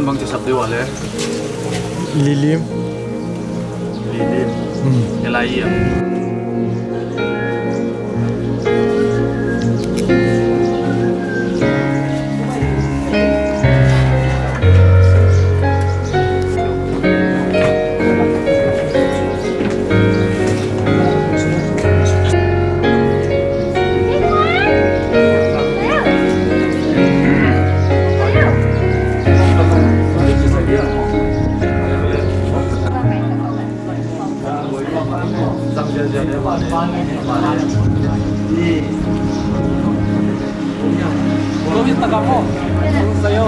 mang ti sap diwa le Lilim. lilim elai ya Lo minta kamu, saya.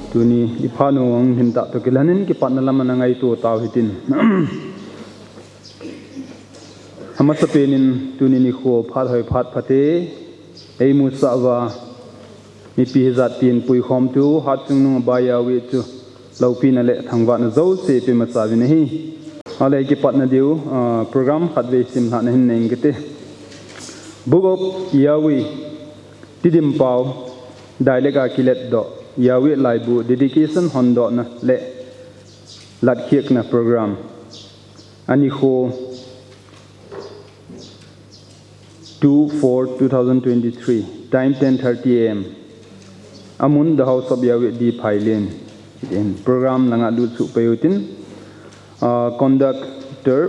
Tuni ipanu ang hinta to kilanin ki patnalam nangai to taw hitin hamasa penin tuni ni kho phat hoi phat phate ei mu sawa mi pi zat tin pui khom tu hat chung nu ba ya wi chu lopi na le thangwa na zo se pe ma sa vi nahi ale ki patna diu program khatve sim na hin neng kete book of yawi tidim pau dailega kilet do Yahweh Laibu dedication hondo na le latkiek na program ani kho 2/4/2023 time 10:30 am amun the house of Yahweh di Phailen in program langa du chu payutin conductor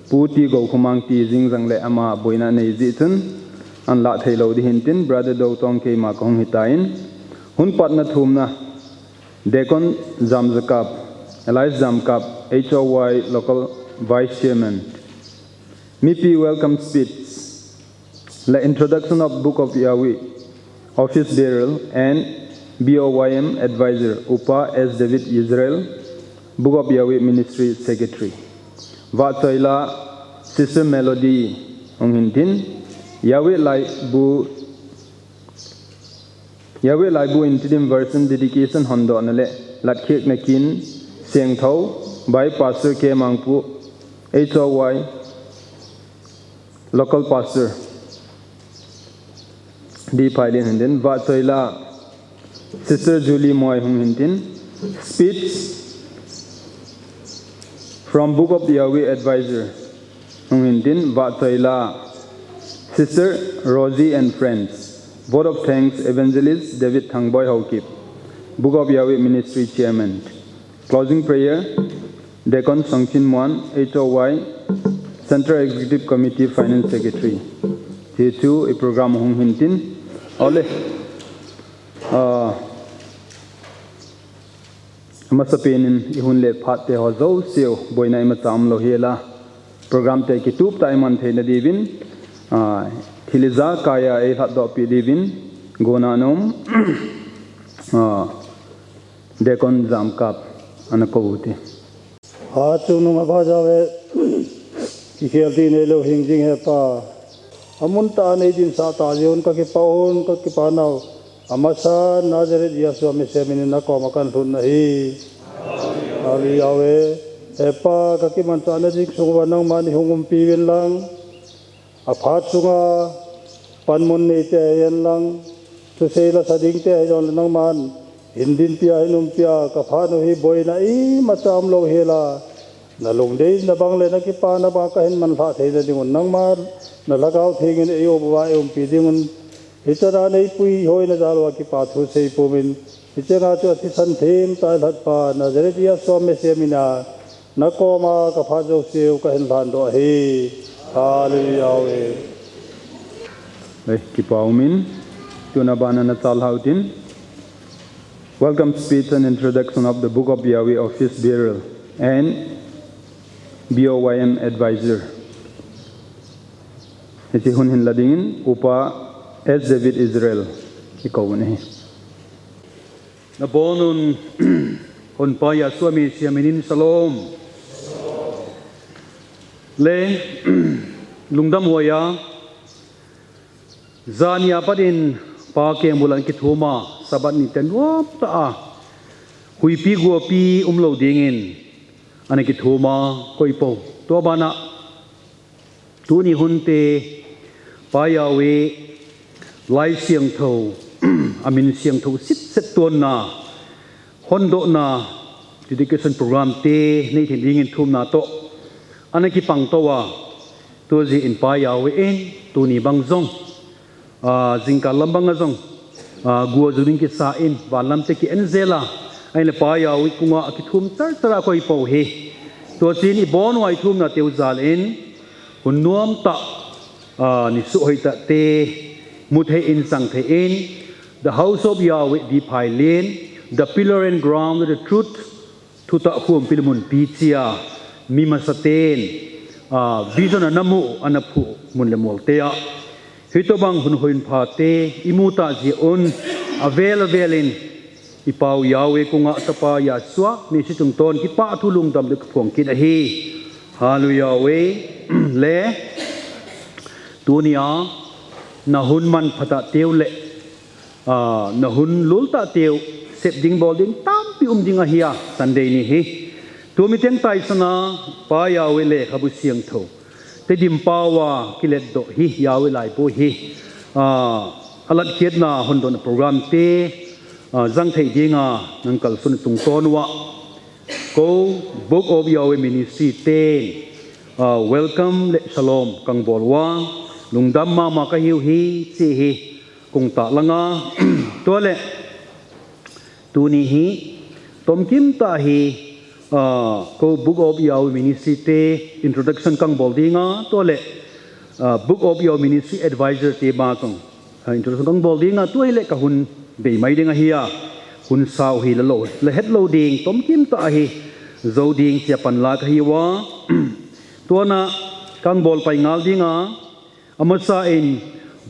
puti go khumang ti jingjang le ama boina nei ji chun an la thailo di hintin brother do tong ke ma kong hitain hun patna thumna Deacon Zamzakap Elias Zamkap HOY local vice chairman MIPI welcome speech la introduction of book of Yahweh office bearer and BOYM advisor Upa S David Israel book of Yahweh ministry secretary Vatsaila sister Melody onghintin Yahweh Laibu interim version dedication hondo nale latkhek nakin sengthau by pastor K Mangpu HOY local pastor di Phailen hinden Vatsaila sister Julie Moy hung hintin speech from book of the Yahweh advisor hung hintin Vatsaila sister Rosie and friends vote of thanks evangelist David Thangboy Haukip book of Yahweh ministry chairman closing prayer Dekon Songchin Muan, HOY, Central Executive Committee Finance Secretary. T2 a program hong hintin. Ole. Masapenin ihun le phat te ho zo seo boina ima tam lo hela program te ki tup tai man the na divin thiliza kaya e hat do pi divin gona nom dekon jam kap anakote chu no ma ba jawe ki khelti ne lo hing jing he pa amun ta ne din sa ta jeon ka ki paon ka ki panau amasa Nazareth Yesu me se min na ko makan thun nahi ali yawe epa ka ki man ta na dik sungwa nang man hungum pi wen lang a phat sunga panmun ne te yan lang tu se la sading te jon nang man hindin pia hinum pia ka pha no hi boina I matam lo hela na long dei na bang le na ki pa na ba ka hin man tha the da dingun nang mar na lagaw thingin e yo ba e pi dingun itara nei pui hoi na jalwa ki pa thu sei pumin itera chu thi san them ta that pa Nazareth Yesu me se mina na ko ma ka pha jo se ka hin than do he hallelujah we ki paumin tuna bana na tal hautin. Welcome speech and introduction of the Book of Yahweh Office Bearer and BOYM Advisor. Isi hun hin ladingin upa S. David Israel ikaw na na bonun hun pa Yesu mi siaminin salom le lungdam hoya zania padin pa ke mulan ki thuma sabat ni tenwap ta hui pi go pi umlo dingin ani ki thuma koipo to bana tu ni hunte pa yawe lai siang tho amin siang tho sit set ton na hondo na dedication program te nei thin dingin thum na to anaki pang to wa to ji in pa yawe en tu ni bang zong jingka lambang azong guo zuring ki sa in walam te ki enzela ai le pa yawe kunga ki thum tar tara koi po he to chin I bon wai thum na teu zal in hunuam ta ni su hoi ta te mut he in sang the in the house of Yahweh di pai len the pillar and ground of the truth thu ta khum pilmun pi chia mi masaten vision anamu anapu mun le mol te ya hito bang hun hoin pha te imuta ji on avelin ipau Yahweh kunga tapa ya swa ni si chung ton ki pa thu lung dam de phong kin a hi hallelujah we le dunia na hun man phata teu le na hun lulta teu sep ding bol ding tam pi ding a hiya Sunday ni hi tu mi teng tai sanga pa Yahweh le khabu siang tho te dim pawa kilet do hi Yahweh lai po hi alat khiet na hon don program te zang thei dinga nang kal sun tung ton wa ko Book of Yahweh Ministry ten welcome le shalom kang bolwa lungdam ma ka hiu hi chi hi kung ta langa to le tu ni hi tom kim ta hi ko Book of Yahweh Ministry te introduction kang boldinga to le Book of Yahweh Ministry advisor te ba kang introduction kang boldinga to le ka hun be mai dinga hiya hun sau hi la het lo ding tom kim ta hi zo ding chia pan la ka hi wa to na kang bol pai ngal dinga amasa in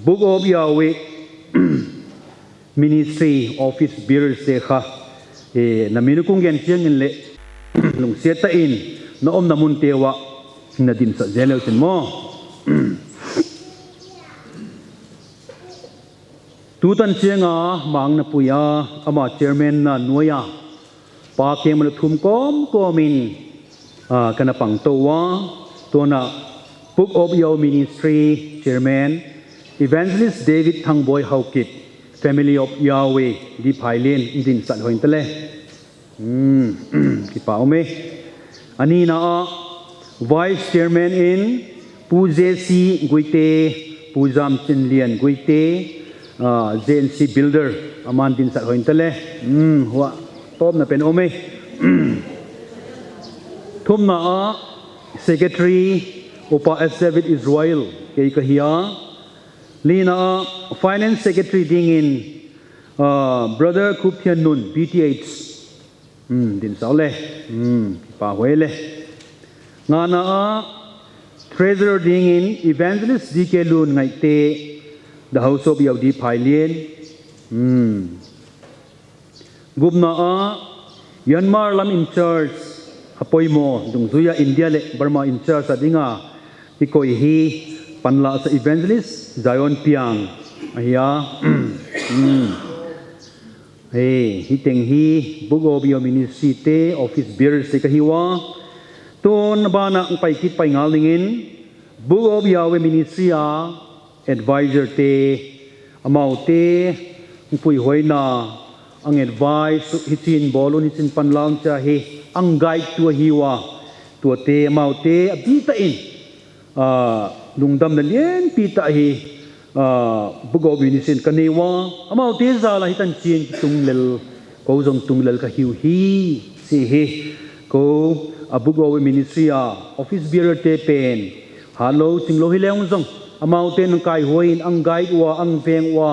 Book of Yahweh Ministry Office Bearer se kha na minu kung gen chiang in le lung seta in na om na mun tewa na din sa zelo tin mo tu tan chianga mang na puya ama chairman na noya pa ke man thum komin kana pang to wa to na Book of Yahweh Ministry Chairman Evangelist David Thangboy Haukit Family of Yahweh di Pailen idin sat hoin tele ki pau me ani na Vice Chairman in Pujesi Guite Pujam Chinlian Guite JNC Builder aman din sat hoin tele wa top na pen ome thum na a secretary upa as David Israel ke kahia lina a finance secretary ding in brother Kupian Nun PTH din sao le pa hoi le nga na a treasurer ding in evangelist DK Lun ngai te the house of Yaudi Pailien gubna a Myanmar lam in charge apoimo dungzuya India le Burma in charge adinga ikoi hi panla sa evangelist Zion Piang ahia hey hiteng hi bugo bio ministry te office bearer se kahiwa ton bana ang pai kit pai ngal ningin bugo bio ministry a advisor te amau te pui hoina ang advice hitin bolon hitin panlawn cha he ang guide to hiwa to te amau te abita in lungdam na lien pita hi bugo ministry kanewa amau te zala hitan chin tunglel ko jong tunglel ka hiu hi si he ko abugo ministry a office bearer te pen halo chinglo hi leong jong amau te nang kai hoin ang guide wa ang peng wa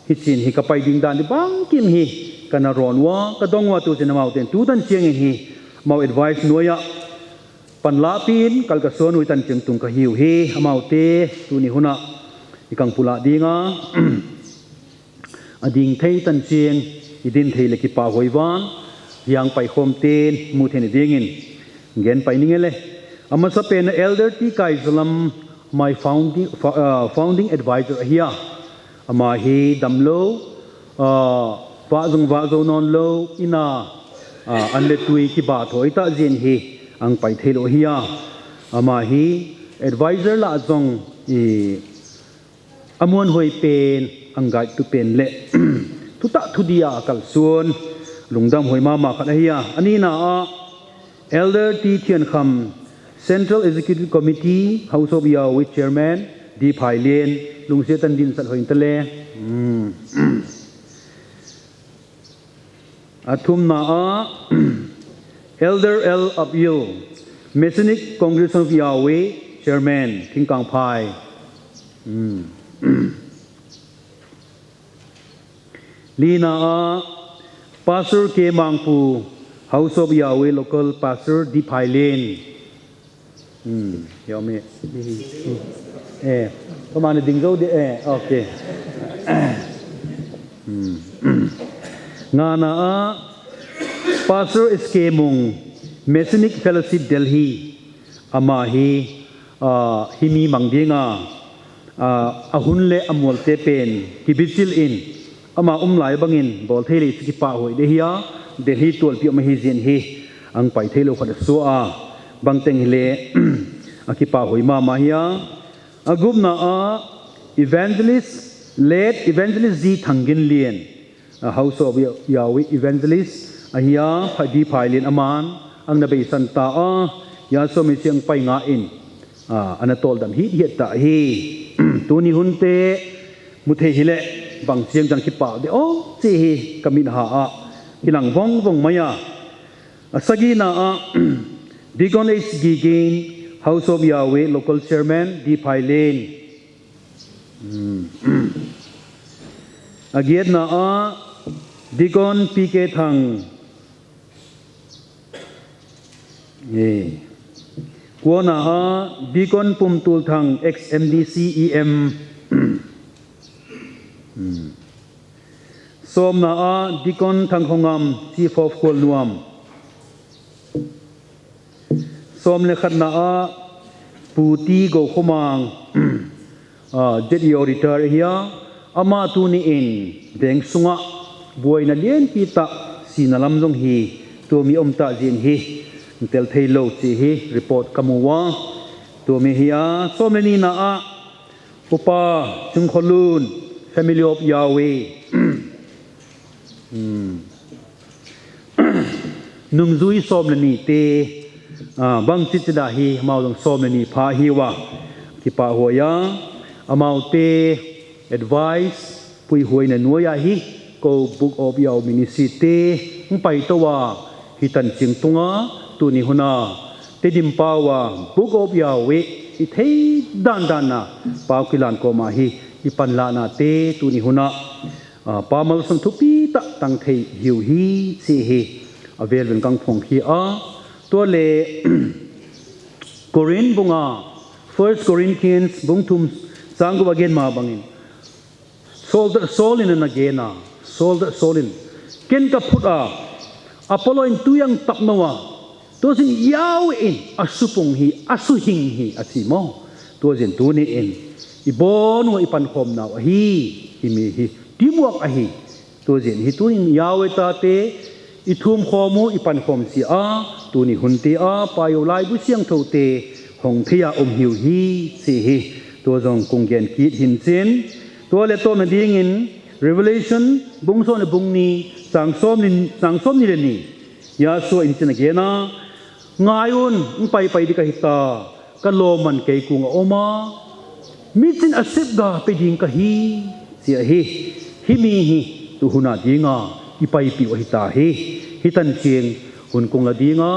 hitin hi kapai ding dan bang kim hi kana ron wa kadong wa tu chen amau ten tu tan chiang hi mau advice noya panla pin kalkason ui tan chiang tung ka hiu he amau te tu ni huna ikang pula dinga ading thei tan chiang idin thei le ki pa hoiwan yang pai khom ten mu then dingin gen pai ningele ama sa pen elder ti kai zalam my founding advisor here ama hi damlo wa zo non lo ina anle tui ki ba thoi ta jen hi ang pai thelo hiya ama hi advisor la zong i amon hoi pen ang guide tu pen le tuta thudia kal suon lungdam hoi ma khat hiya ani na elder ti thian kham Central Executive Committee House of Yahweh Chairman Di Pailien lungse tan din sal hoin tale athum na Elder L. Abdul Messianic Congress of Yahweh Chairman King Kang Pai Lina Pastor K. Mangpu House of Yahweh Local Pastor Di Pailien hiểu me có mà định dấu đi ok nga na Pastor SK Mung Messianic Fellowship Delhi ama hi himi mangdinga ahunle amol te pen kibitil in ama umlai bangin bol theli ki pa hoi de hiya Delhi tol pi ma hi jen hi ang pai thelo khat so bang teng le akipa hoi ma hiya agumna evangelist late evangelist Ji Thangin Lien House of Yahweh evangelist ahia phadi phailin aman ang nabe santa ya so mi siang pai nga in anatol dam hi ta hi tuni hunte muthe hile bang siang jang kipa de che hi kamin ha hilang vong maya sagina Deacon H. Gigin, House of Yahweh, Local Chairman, Di Pailin. Agiat na Deacon PK Thang. Kuo na Deacon Pumtul Thang, ex-MDC EM. Som na Deacon Thang Hongam, Chief of Kual Nuam. Som le khat na puti go khomang jet auditor hiya ama tu ni in deng sunga buai na lien pita sinalam jong hi to mi omta jin hi tel thailo chi hi report kamuwa to mi hiya som le ni na upa chung kholun family of Yahweh nung zui som le ni te bang chitda hi mau long som ni pha hi wa ki pa hoya amau te advice pui hoina noya hi ko book of yaw ministry te pai to wa hitan ching tunga tu ni huna te dim pawa book of Yahweh i thei dan na pau kilan ko ma hi i pan la na te tu ni huna pamal sam thu pi ta tang thei hiu hi si hi avel ven kang phong hi a to le Korin bunga 1 Corinthians bung thum sang go again ma bangin Saul in again Saul in ken ka phut a Apollo in tuyang tap nawa to sin yaw in asupong hi asuhing hi atimo to sin tu ni in ibon wa ipan khom na hi imi hi timuak a hi to sin hi tuin yaw ta te ithum khomu ipan khom si a tu ni hunti a payo lai bu siang tho te hong thia hiu hi si hi to jong kunggen ki hin chen to le to na ding in Revelation bung so ne bung ni sang som ni le ni ya so in chen agena ngayun pai di ka hita ka lo man kay kung oma mitin asip ga pe ding ka hi si hi mi hi tu huna dinga ipai pi wa hita hi hitan chieng hun kung la dinga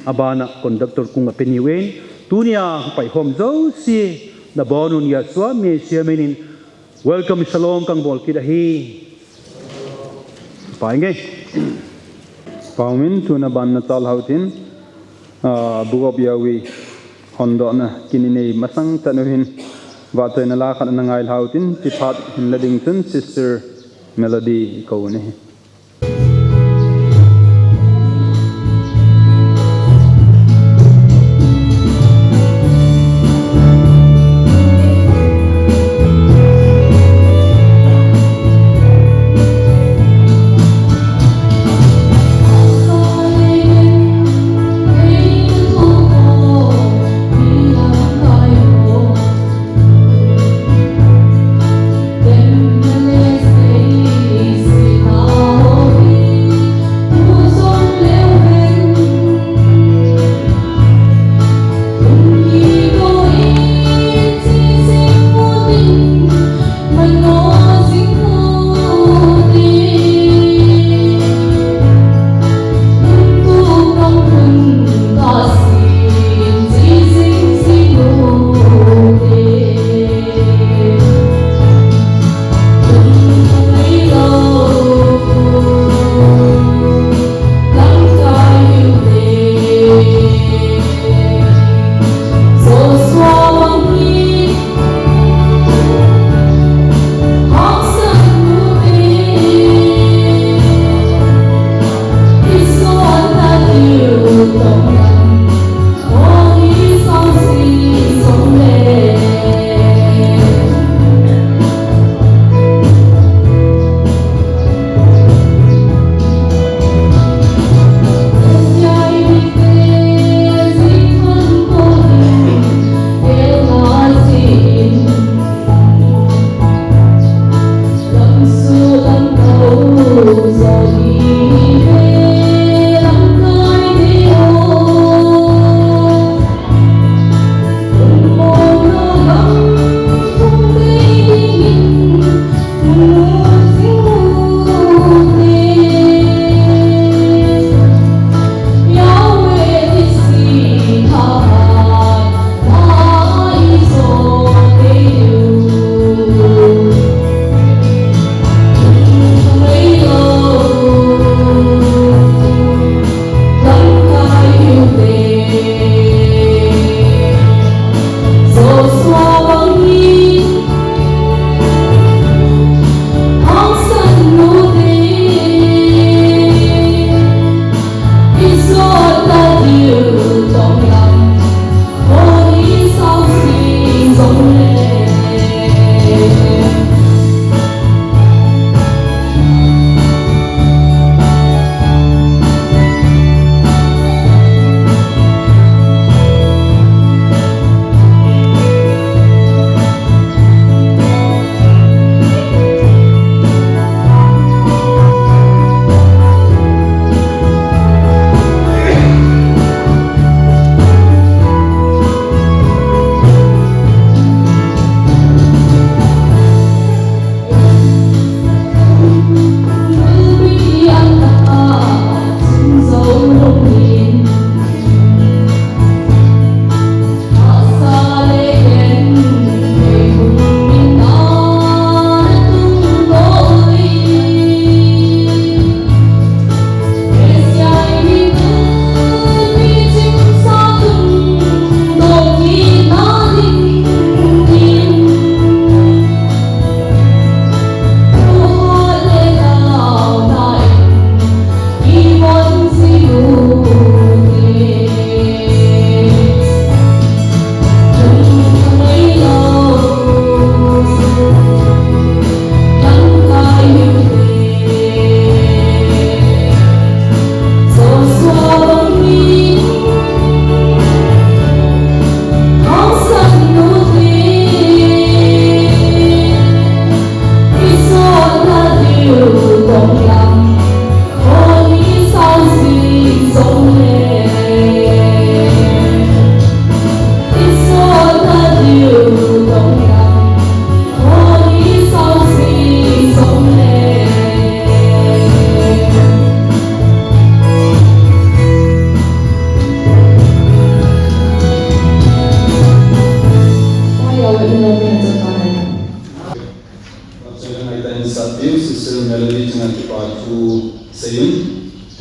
abana conductor kung peniwen tunia pai hom zo si na bonun ya swa me siamenin welcome shalom kang bol kidahi paenge paumin tuna ban na tal hautin book of Yahweh hondo na kinine masang tanuhin wa toy na la khan na ngai hautin tiphat hin lading tun sister Melody ko ne Then the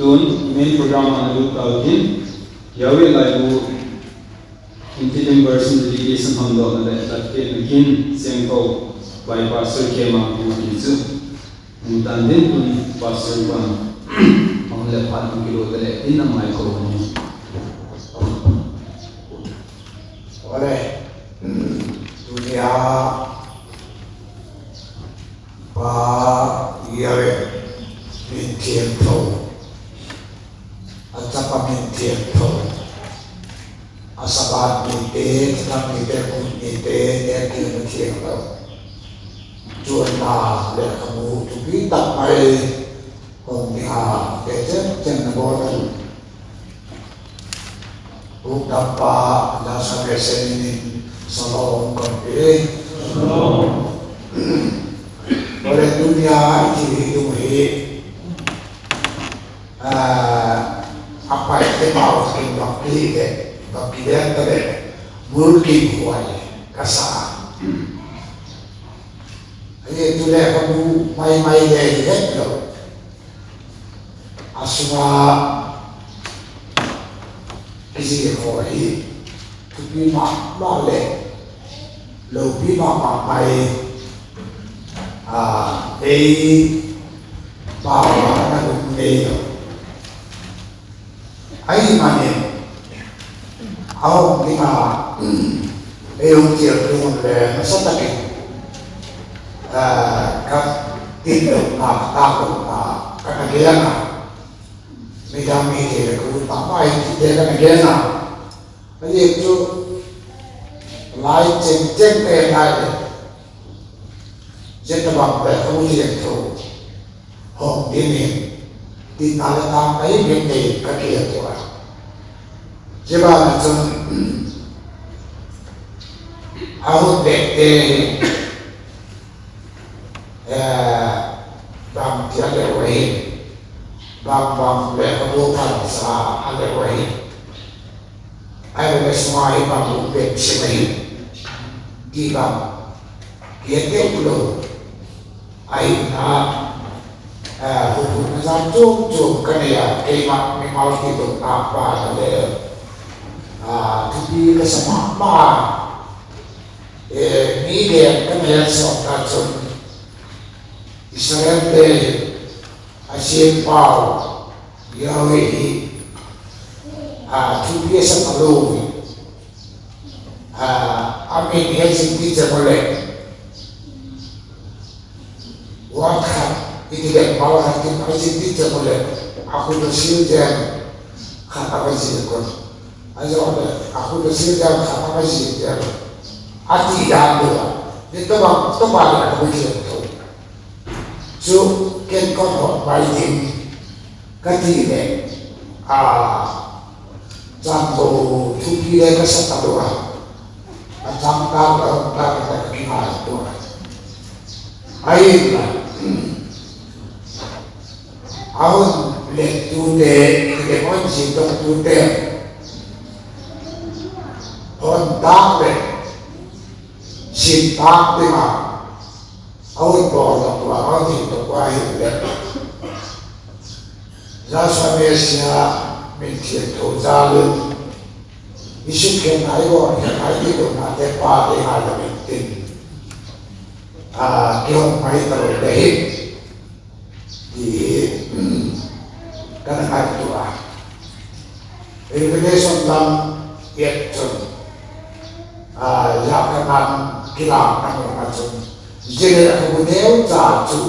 tun main program an lu tawin yawe lai bu interim version dedication hamdo na le tat ke kin sengko by pastor kema ki chu dan din tun pastor ban ang le phat kilo le in na mai ko ni Oleh dunia ba yawe mintian tau atapa mintian tau asabat minte tetap minte pun minte dia kira mintian tau jual na le kamu tu kita mai kong dia kecil jangan bodoh Utapa nasa kesini salong kopi. Oleh dunia ini apa yang mau kita bagi dia tadi mungkin buat kasar. Ini tu le kamu mai deh gitu. Asma kisi koi tu bima balik lo bima papai bawa na kumeo ai mane au bima yung tiapun le masatake kat tindok na takot na kakagilan na Midami dia kau papai dia kan gena, jadi itu lain ceng kayak lain, jadi bang berkau dia tu, hong ini di nalar tangai gende kaki itu lah, jadi itu aku dek bang tiada wahid. Bang berkebutuhan sa ada wahid, ada semua bang bersih di bang kita perlu aina hubungan satu kerana kemat memang itu apa ada tapi kesemak ni dia kerana seorang Israel Asyik pau Yahweh ni tu biasa malu amin yang sendiri boleh waktu ini dia malu hati amin sendiri boleh aku bersih jam kata bersih kon aja aku bersih jam kata bersih jam hati dah ada itu bang tu balik aku bersih tu so ken kon hot bayin kati le jambo tuki le kasatadora jamka ka kima to ayin awon le tude ke mon si to tude on dawe sin dawe ma awon bo to awon to kwa ile Rasa Malaysia mintian tu jalan, isu kenai orang kenai itu nanti pada ada mintin, kau mai terus deh di kerana itu Revelation dalam itu, jangan kilam nama macam, jadi aku berdeu jatuh,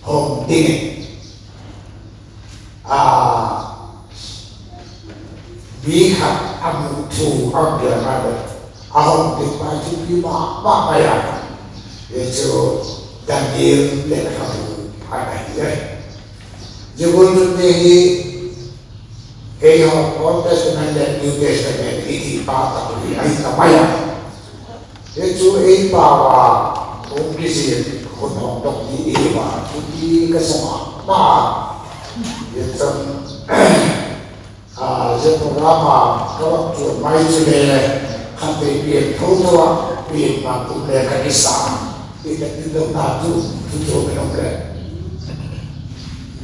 hong dingin. Bihat amu tu ada mana, ahom dipaju lima apa ya, itu Daniel lekhamu ada ya. Jebul ni, ayah Old Testament dan New Testament ini pada tu ayat apa ya? Itu bawa mungkin sih untuk di Ewa, di kesemua. Itu programa kalau tu mai tu le sampai biar foto biar mampu le kisah tidak nak tu betul betul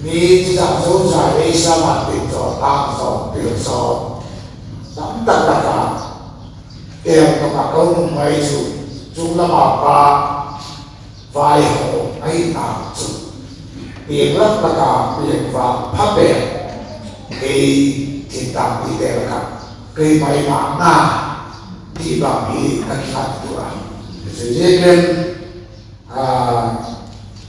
mi chỉ là số dài ấy sao mà tìm cho tam số biểu số nắm tất cả kèm cho cả công mấy chúng là mà ba vài hộ ấy làm chủ tiền rất là cả tiền và pháp bè cái thiên tàng đi đây là cả cái máy mạng na thì bằng ý các hạt tuổi sự dễ lên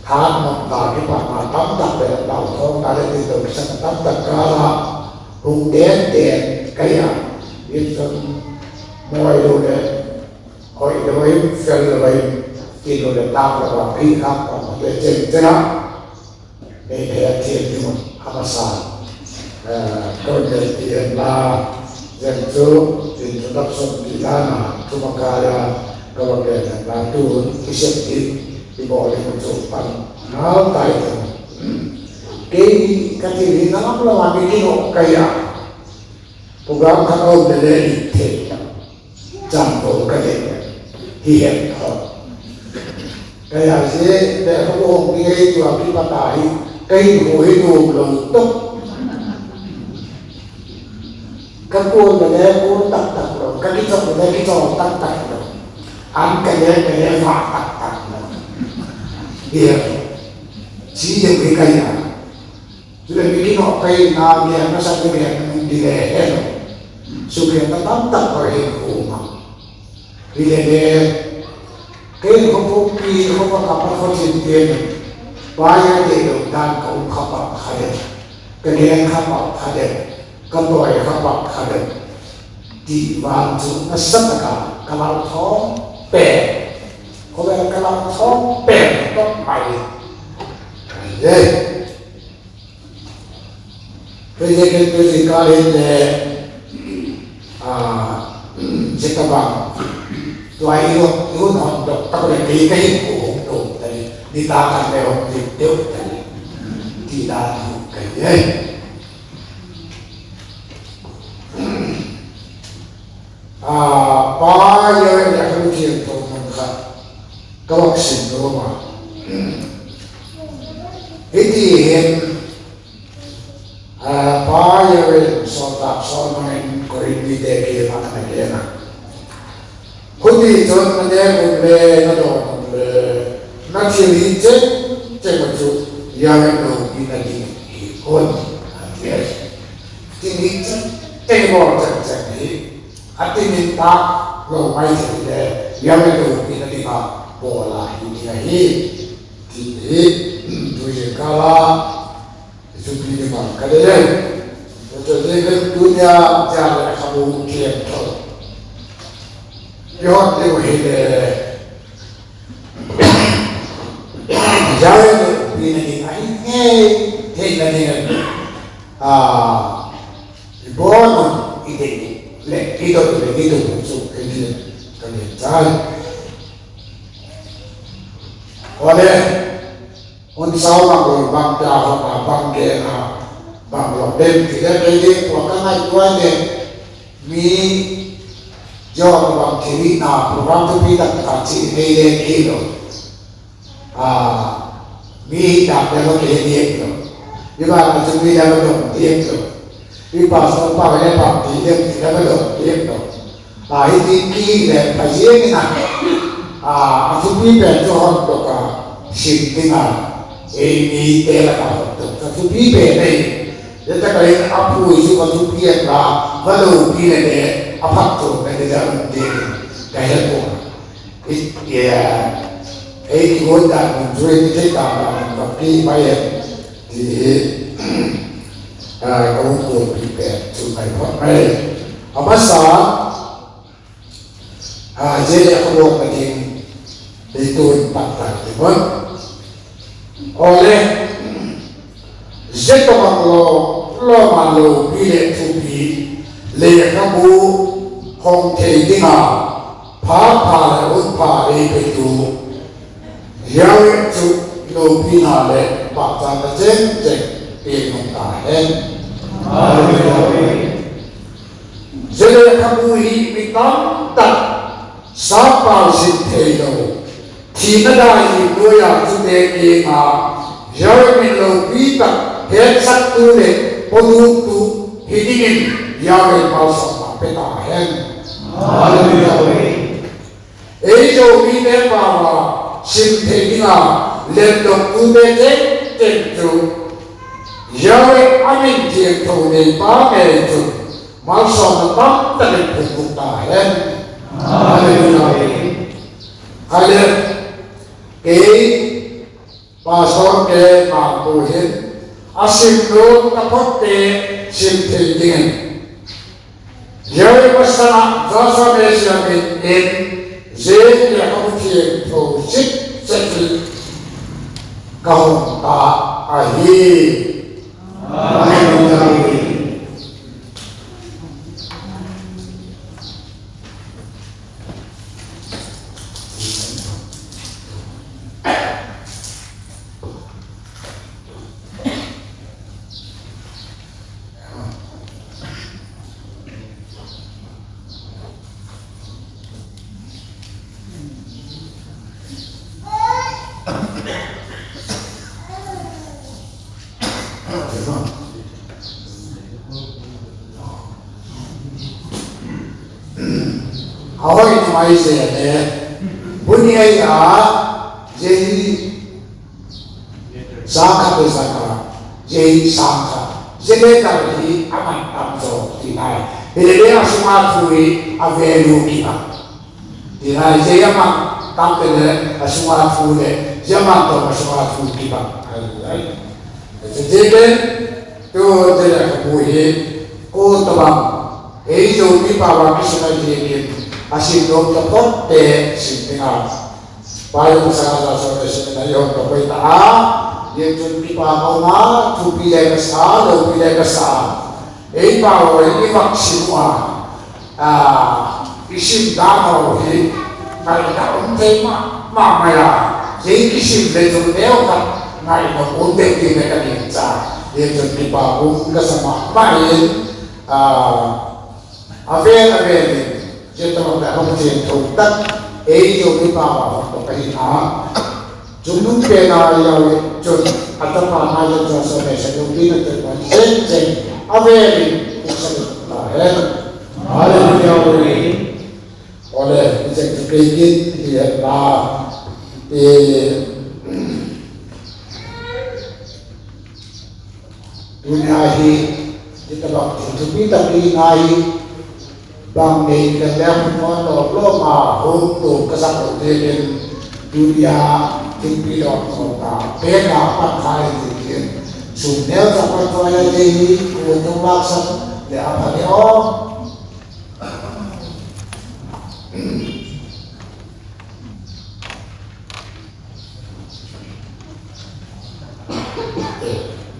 tháng một là cái bạn mà tắm tập về đầu thôn ta lên từ từ sang tắm tập cả là cùng đến tiền cái biết rằng mọi đồ đấy hỏi đối với rồi khi đồ đấy tao là bằng cái khác còn một cái trên thế đó để thể hiện như một hàm sản câu chuyện tiền là dân số tiền cho đắp sông thì ra là chúng ta là các bạn kể là tu cái sự thì bỏ lên một chỗ bằng nó tại cái gì nó lắm là làm cái độ cây program các ông để lên thể chẳng có cái gì hiện hơn cái gì để các ông đi vào cái mặt đại cây hối đồ lồng tóc các cô là để cô tặng rồi các cái chồng là cái chồng tặng rồi ăn cái này phạt tặng rồi hiện chỉ những cái cây này cho nên cái nọ cây nào hiện nó sang cái hiện đi về hết rồi sự kiện nó tóm tận vào hiện khổ mà vì để cái không có kỳ không có cặp không có tiền bao nhiêu tiền được đang cũng không bằng khai cái đèn không bằng khai cái đồi không bằng khai thì vàng chúng nó rất là cả cái lao thó bể có vẻ cái lao thó bể nó mày đây bây giờ cái gì cả lên để sẽ các bạn tôi yêu nó được các bạn cái của đồ đây đi ta thành đều thì tiêu thì đã cái đấy bao nhiêu là không chịu thôi mình khác các bác sĩ đó mà thế thì hiện bao nhiêu là so mình có đi để kia mà này kia nào hôm nay tôi mình để một lề nó đồ một lề nó chỉ đi chết một chút giờ nó đi là đi con yes thì đi chết một trận đi hati minta lo mai jadi yang itu kita lihat bola ini jadi dunia kala itu dunia kalian jadi kan dunia jangan kamu kian tu yon itu hele jangan ini ini bonus ini lệ kỹ thuật về kỹ thuật ứng dụng cái gì trái ở đây hôm sau bằng rồi bằng trà hoặc là bằng kệ là bằng lọc đêm thì đây đây của các ngày qua đây mi do bằng chỉ đi nào program tôi đi đặt cả chỉ đây đây kia rồi mi đặt đây có thể điện rồi nhưng mà chúng mi đang dùng điện rồi vì bảo sao bảo cái này bảo thì đem thì nó mới được điện rồi cái gì để phải diễn cái này chúng mi về cho họ được cả xin cái này mi đây là cả được chúng mi về đây để ta cái áp dụng cho chúng mi là bắt đầu cái này để áp dụng cái này là cái này của cái ngôn đại mình chơi cái tạo là mình gặp cái bài thì công cuộc bị kẹt chủ phải thoát này ở mắt sáng dễ dàng không được thì để tôi bắt lại thì vâng ở đây rất có bằng lo mà lo bị lệ thu bị lệ các bố không thể đi nào phá là út phá đi về tù giáo chủ lo bị nào lệ bắt ra là chết tiền không cả hết giờ đây các bụi bị tóm tận sát vào sinh thế đâu thì nó đã nhìn đôi chúng đề kỳ mà giờ mình lâu bí tận hết sắc tu lệ bố tu tu hi đi in giao về bao sọt mà phải tả hen hallelujah ấy rồi đi đến vào xin thế đi nào lên đồng tu bê thế tên chủ giao về amin thiền thù này ba ngày chủ bao sọt mà bắt ta lên phục vụ tả hen hallelujah hallelujah cái pastor ke ma tu hin asim lo kapot te sim te dingen yoi pasana dosa mesia in ze ya kamuti to sit setli kau ta ahi hallelujah hỏi mai sẽ nè bữa nay gì sáng khắp bây giờ gì sáng khắp gì đây là gì aman tam zo thì này bây giờ đây là semua thui avelu kita thì này gì aman tam cái này là semua thui này gì aman tam là semua thui kita jadi kan tu dia kebuhi ko tabang ấy rồi đi vào cái sự này thì asin dong tapot te sintinga payo sa sa sa sinayon ko pay ta yung chun pipa ko na tu pilay ka sa lo pilay ka sa ấy bao ấy vaccine isim damo hi kai ta unte ma maya jadi isim le tu deo ka ngai no unte ki me ka ni sa yung chun pipa ko kasama main avel chúng ta đã không truyền thống tất ấy rồi đi vào một cái hình áo chúng đúng kia là giàu chuẩn ăn tập vào hai lần cho sau này sẽ dùng đi là từ quan trên trên áo về thì cũng sẽ được là hết hallelujah oleh bisa kepingin dia lah dunia ini kita bakal hidup tapi naik bang ni dalam mono loma untuk kesatuan dunia tinggi dok kota beda pakai ini sunel sampai tuanya ini untuk maksud dia apa dia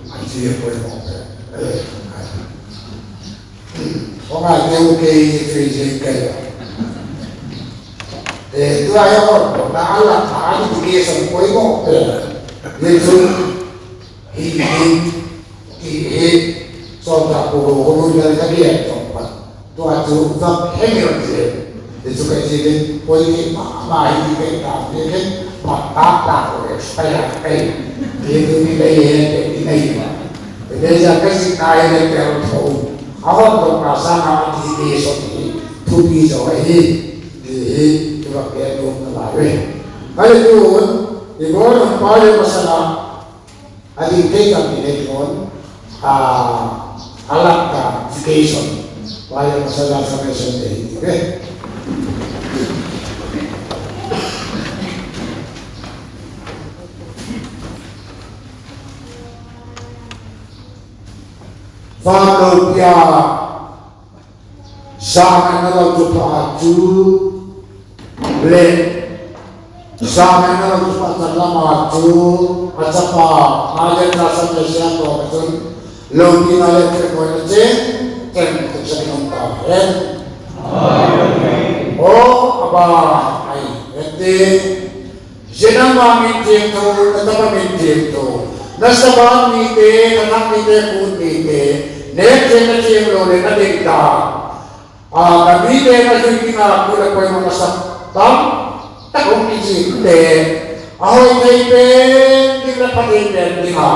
masih có ngày kêu kỳ thì gì kì để tôi ai còn đã là thả những kia sống quấy ngộ để nên dung hi cho cả cổ đồ của tôi là cái điện trong mặt tôi chú tâm hết nhiều gì để cho cái gì đến quấy cái mà hi cái cảm như cái mặt tác đạo để tay là cái thì tôi đi đây để đi đây mà để bây giờ cái gì này để kéo thầu awak berprasangka di sini tubi jauhi di coba kedua kelawe. Kali itu di bawah paling masalah adik kita ini pun alat education paling masalah sampai sini. Okay. Kalau dia sama dengan tu le sama dengan tu lama tu apa aja rasa macam tu betul lagi nak terkoi je kan terjadi nampak oh apa ai itu jenama minjem tu tetap minjem tu nasabah mite anak mite pun mite nek jenah lo le nadikta kami le nadikina pula koi makasak tam takong isi te ahoy kaipe tinggal pakai dan liha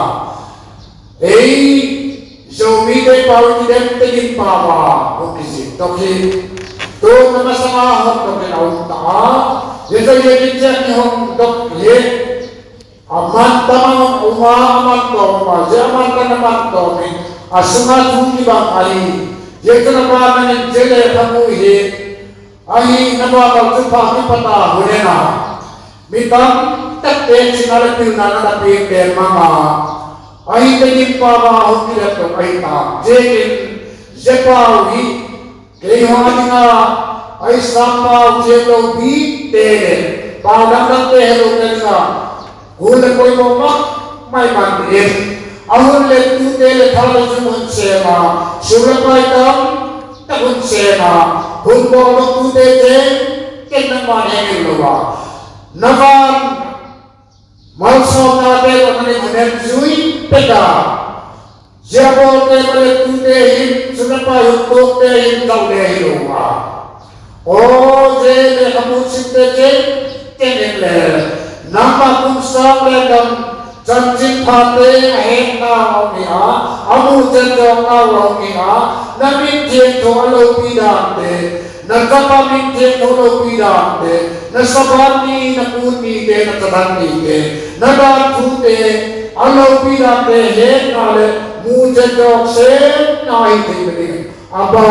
zo mi de pau ni dem te gin pa wa o ki si to ki to na ma sa ma ho to ke au ta ye to ye ki cha ni hom to ye aman tamang uma aman to ma je aman ka na man to mi asunga tu ki ba ai ye to na ba na ni je le thamu he ai na ba ka tu pa ki pata ho ne na mi tam tak te sinala pi na na pi ke ma ma ai te ni pa ba ho ki le to ai ta je ki je pa hi ke ho ni na ai sa pa je lo bi te pa dang dang te lo ke na hu le koi mo ma mai man ye ahun le tu te le tha lo ju mun se ma su le pai tam ta hun se ma hun bo lo tu te te ke na ma ne lo wa na van mal so na te lo ne ne zui pe da je bo te le tu te hin su le pai hun bo te hin ta le lo wa o je le hamu sin te te ke ne le nama kum sang le dam chan chin pha te he na ho ni a amu chen jong na ho ni a na min thien tho alo pi da te na ka pa min thien tho lo pi da te na sa ba ni na ku ni te na ta dan ni te na da thu te alo pi da te he na le mu chen jong se na hi te ni aba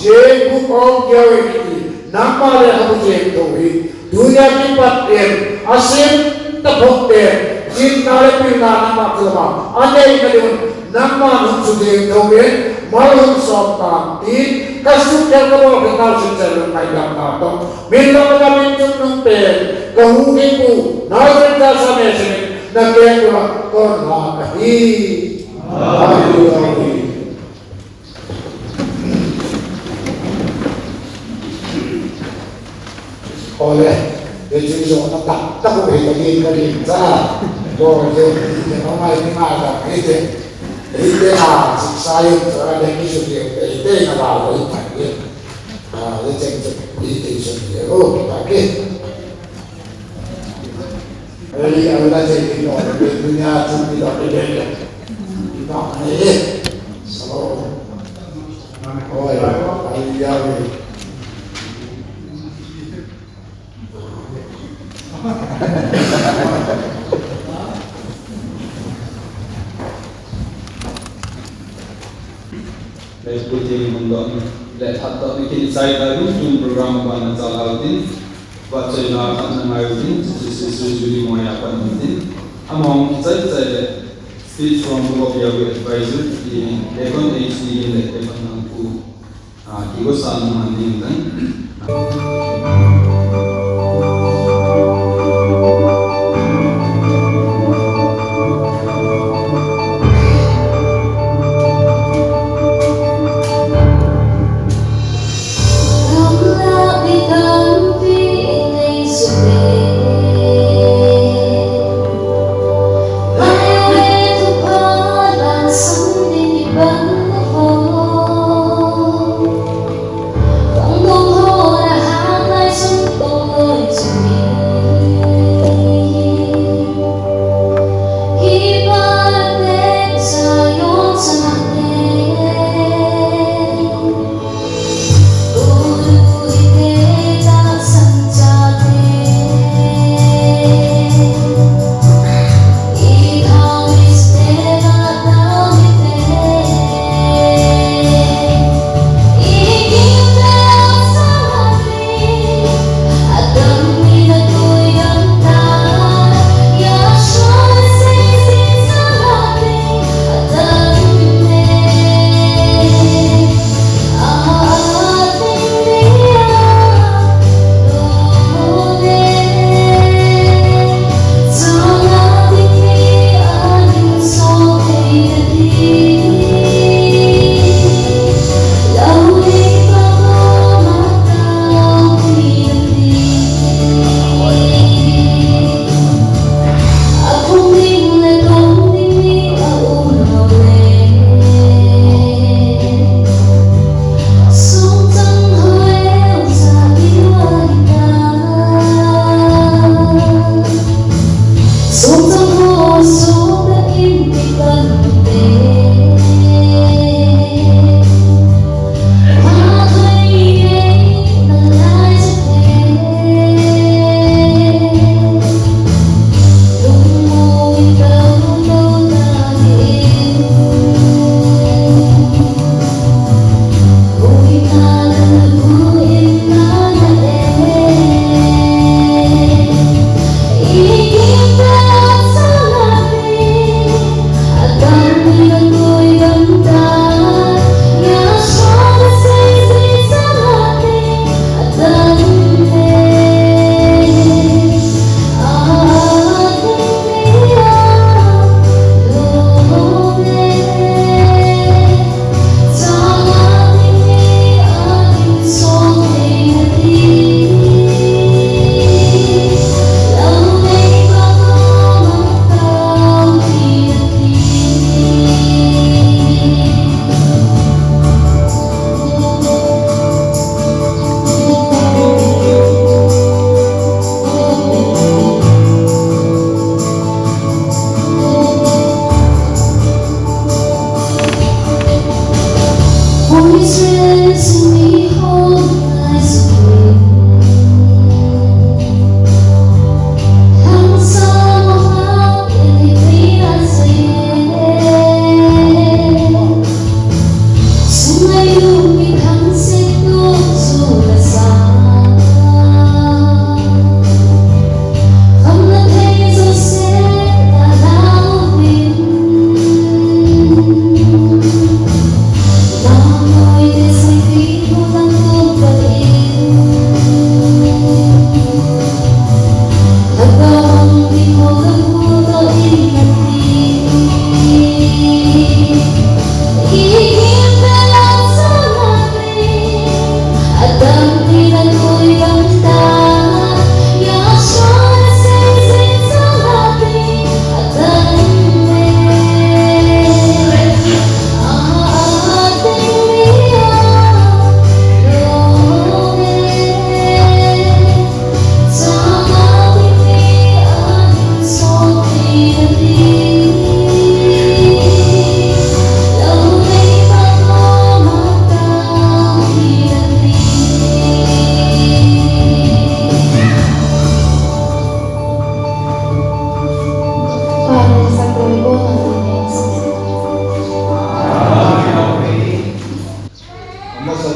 je bu ko gyo ni nama le ha je to hi dunia ki paten asim tapok te jin nale pirna nama kelama ane imelun nama nun sude dobe malun soptan tin kasuk jangkau kenal sejalan kaya kata bila kami tuntung te kahu ibu naik jasa mesin nakela korban hi Haleluya. Oleh jadi soalnya tak boleh lagi sah, boleh orang lain mana itu lah saya ada yang sudah itu kalau itu lagi, itu itu sudah oh lagi, jadi ada jadi orang dunia tu tidak ada tidak ada, so oh ya, Let's put him on the let hatta bikin side baru tu program bana calaudin baca na kan ngaudin sesuatu mau apa nanti among saya speech from Bogor advisor di Devon HD in Devon nampu kigo san mandin dan Hãy subscribe cho kênh Ghiền Mì Gõ để không bỏ lỡ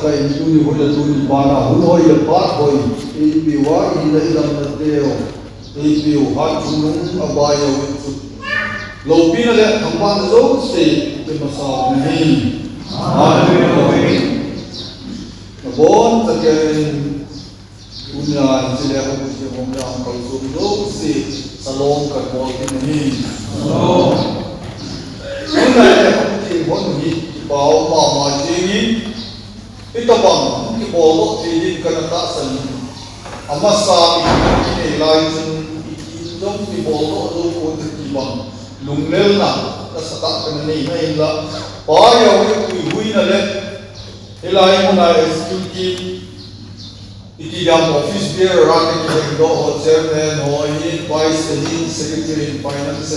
kai tu ni hoi la tu ni pa na hun hoi la pa hoi e pi wa i la ilam na teo e pi ha chu nung abaya wi tu lo pi na le thang ban zo se ke ma sa ni amen bon ta ke dunia ni le ho si ho na ko zo zo se salom ka ko ni dunia le ho si ho ni bao ma ma ji ita bang ki bolo ti kana ta san ama sa ni lai sun ki dom ki bolo do ko ti bang lunglel na ta sa ta kana nei na illa pa ya hui na le ilai mo na executive iti dam office bearer running the do chairman ho vice secretary in finance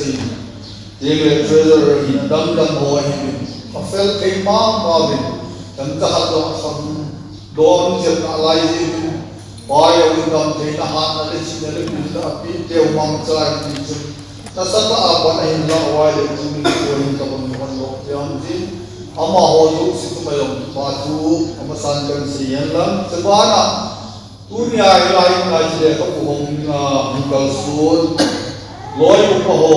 the treasurer in dam ho a fel ke ma bin dan tahat do sam don je na lai ji pai au dam te na han na le sin le pi da pi te mang chai ti chu ta sa ta a ba in la wa le chu ni ko in ka bon bon lo yan ji ama ho lu si tu mai ba chu ama san kan si yan la se ba na dunia lai na ji le ka pu hong na kal sun loi u ko ho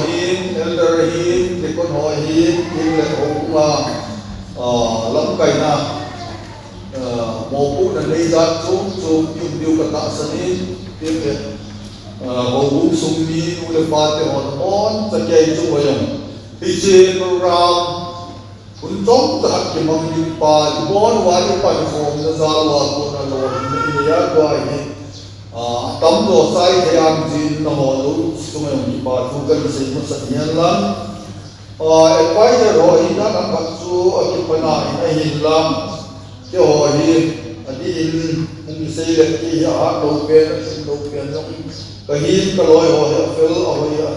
hin elder hin te kon ho hin hin le ho ma lam kai na mo pu na nei za chu yu yu ka ta sa ni tin le ho wu sum ni u le pa te ho on sa ke chu wa yong pi che program kun tong ta ki mang ni pa bon wa ni pa ko na za wa ko na lo ni ya ko ai tam do sai the am jin na ho lu su ma yong pa thu kan se mo sa yan lan advisor ho hi na kan ba chu ki pa na ai hin lam ke ho hi adi in mung se le ki ya do pe no ka hin ka loi ho ya fel a ho ya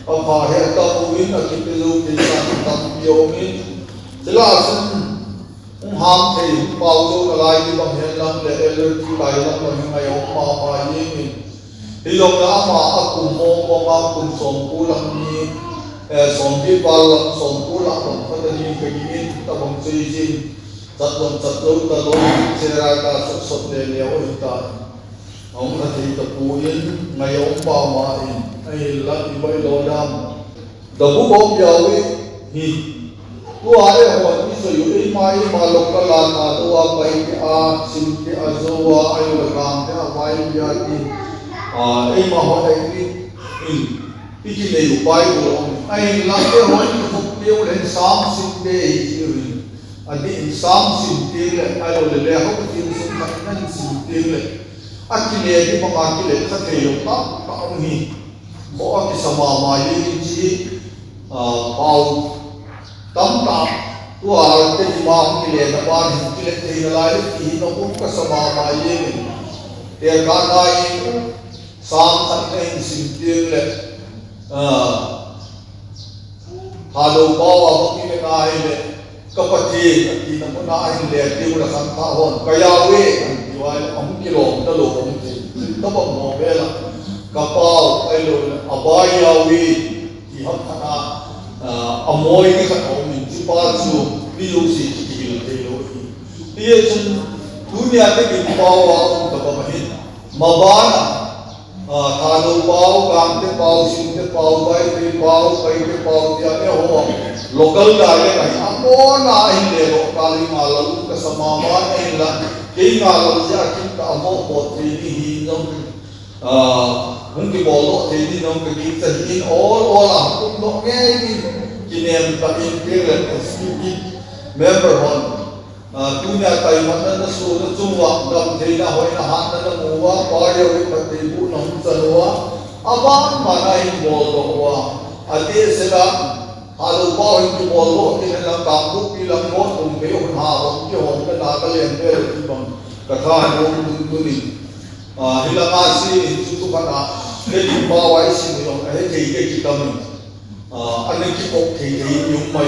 a pa he ta win a ki pe lu ki san tam yo min sila sun ham thei pau zo ka lai ki bang hen lam le le ki lai lam ma ngai ho ma yi min hi lo na ma a kum mo ko ma kum som ku lam ni som pi pal som ku la lam pa ni ka ni ta bang sei jin chat lo ta lo se ra ta sot le le o ta ông ta thì tập phụ in ngày ông bảo mà in ai là đi bay lo đam tập phụ ông giàu ấy thì tôi ai họ đi sử dụng cái máy mà lộc cái là mà tôi bay cái sim cái zo ai là làm cái vai bia thì ấy mà họ đây cái này của bay của ông ai là cái họ mục tiêu lên sáng sim đây chứ anh đi sáng sim đây là ai là lẽ họ tin sim cái sim đây là akile di mga akile sa kayo ta ang hi mo aki sama ma yin ji pau tam ta tua te di ma akile na ba ni kile te na lai ki no ko ka sama ma yin te ka dai sam san nei sim te le ha do ba wa mo ki le na ile ka pa ti ki na mo na ai le te u la san ta hon ka ya we ông kia lồng ta lồng ông thì nó bằng mỏ bé là cà bao ai lồng abai yawi thì hấp thà amoy cái khát ông mình chỉ ba chu ví dụ gì thì là thế thôi bây giờ trong dunia cái gì bao ông ta bao hết mà bán thà đồ bao cam cái bao sim cái bao bay cái bao thì anh em họ local guy cái này amon ai để lo kali malam ke sama ai là cái ngalo ja kita amo bot ni hi nong mungkin bolo thì đi nong cái kita in all cũng nó nghe đi kinem ta in cái là cái member hon dunia tay mà nó số nó chung wa dam thì na hoi na han na muwa pa yo ri pa ti bu nong sanwa aban ma na in bolo wa ati se la alu bao hình bolo thì là cảm xúc đi làm món cùng cái hồn hà hồn cái hồn cái nào cái liền cái bằng cả hai hồn luôn đi hi là asi itu kan cái gì bao ấy xin được cái cái tâm anh ấy cái cục thì dùng mày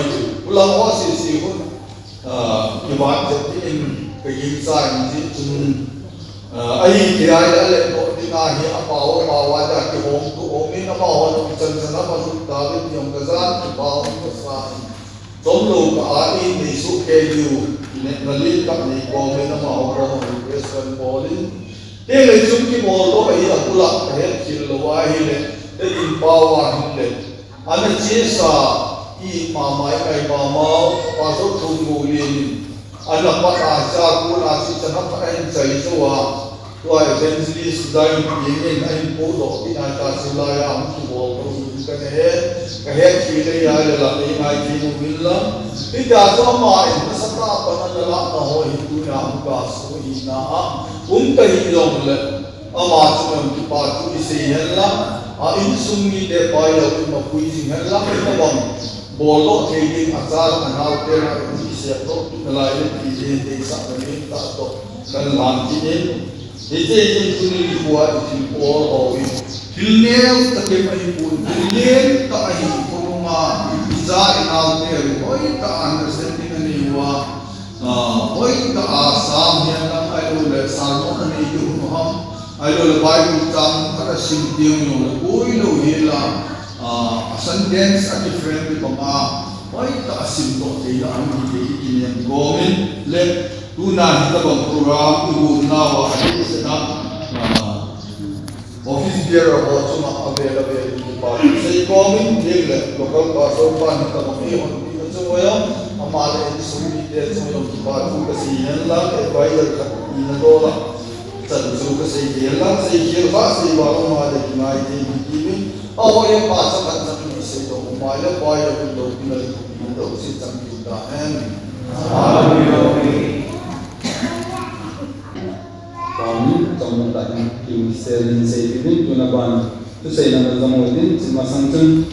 ulang hoa si hồn cái bạn thì cái gì sai gì chung ai thì ai đã lên đội đi na hi bao ai đã cái hồn tụ hồn này nó bao hồn chân nó bao tụ ta biết dùng cái gian thì bao cái sai giống luôn cả ai đi suốt cái điều Galit ka ni Komen na maupo ng Western Polin. Dili sumki bolo ay akula kahit kilaway hile. Dili pawa hile. Ano sa I mamay kay mamaw pasok tungulin. Ano pa sa kula si sanap ay sa isuwa. Tuwa evangelist dahil pingin ay pulo pinata sila ang tuwol kahit kilay ay lalaki ay kinumila. Tidak sama nasa tapan na lalak na ho ito na ang kaso ina kahilong le ama sumang kipatu isihan lang insumi de paya mapuisingan lang bang bolo trading asal anal tera isya to nalai ije de sa ni ta to kan lantin ije tuni buat di pol owi hilne take mai pun hilne ta ai kuma iza inal tera oi ta understanding ni wa oi ta asam yang lang ai le salmo ni ju ham ai le bible tam kada sim tiang no oi lo hila sentence a different with mga oi ta asim to te la ang di in gomen le tuna hita bang program tu na wa sa na office bearer ho so na available di pa say gomen le local pastor pa hita bang iyon so yo amale in sumi de so yo di pa tu kasi yan lang advisor ka ina dola sa so kasi yan lang sa iyo ba sa iba ko ma de kinai di oh yang pasal kan sampai itu umaya paya untuk pindah si sampai dan kami trong tại kim sen xây dựng tu na ban tu xây na trong một दिन chỉ mà sang chân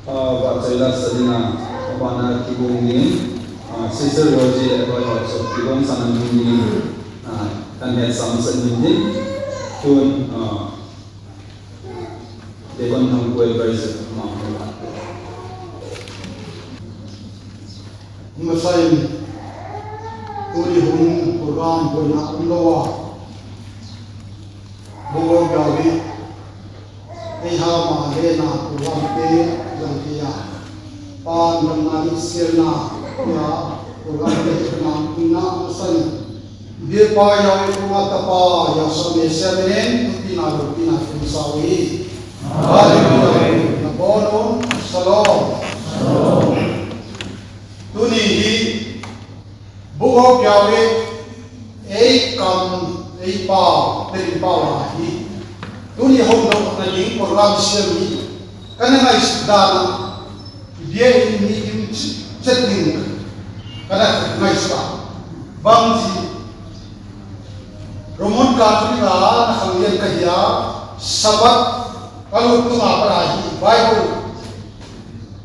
và chơi là xây na ban na ki bung ni xây dựng rồi thì lại gọi là so ki bung sang ni kan hết sang xây ni tuần để con thằng quên bây giờ mà Masai tuli hum program ko na umlowa bungo gawi ai ha ma le na program pe lang kia pan nam na ni sir na ya program pe na na masai dia pa ya ko ta pa ya so me seven pina sawi haleluya nabono shalom tuni hi buho kyawe ei kam ei pa teri pa la hi tuni hom no na ling program shermi kana ngai sidana dia ni chatting kana ngai sta bangji Roman Catholic na khangyan kahya sabat kalau tu apa lagi Bible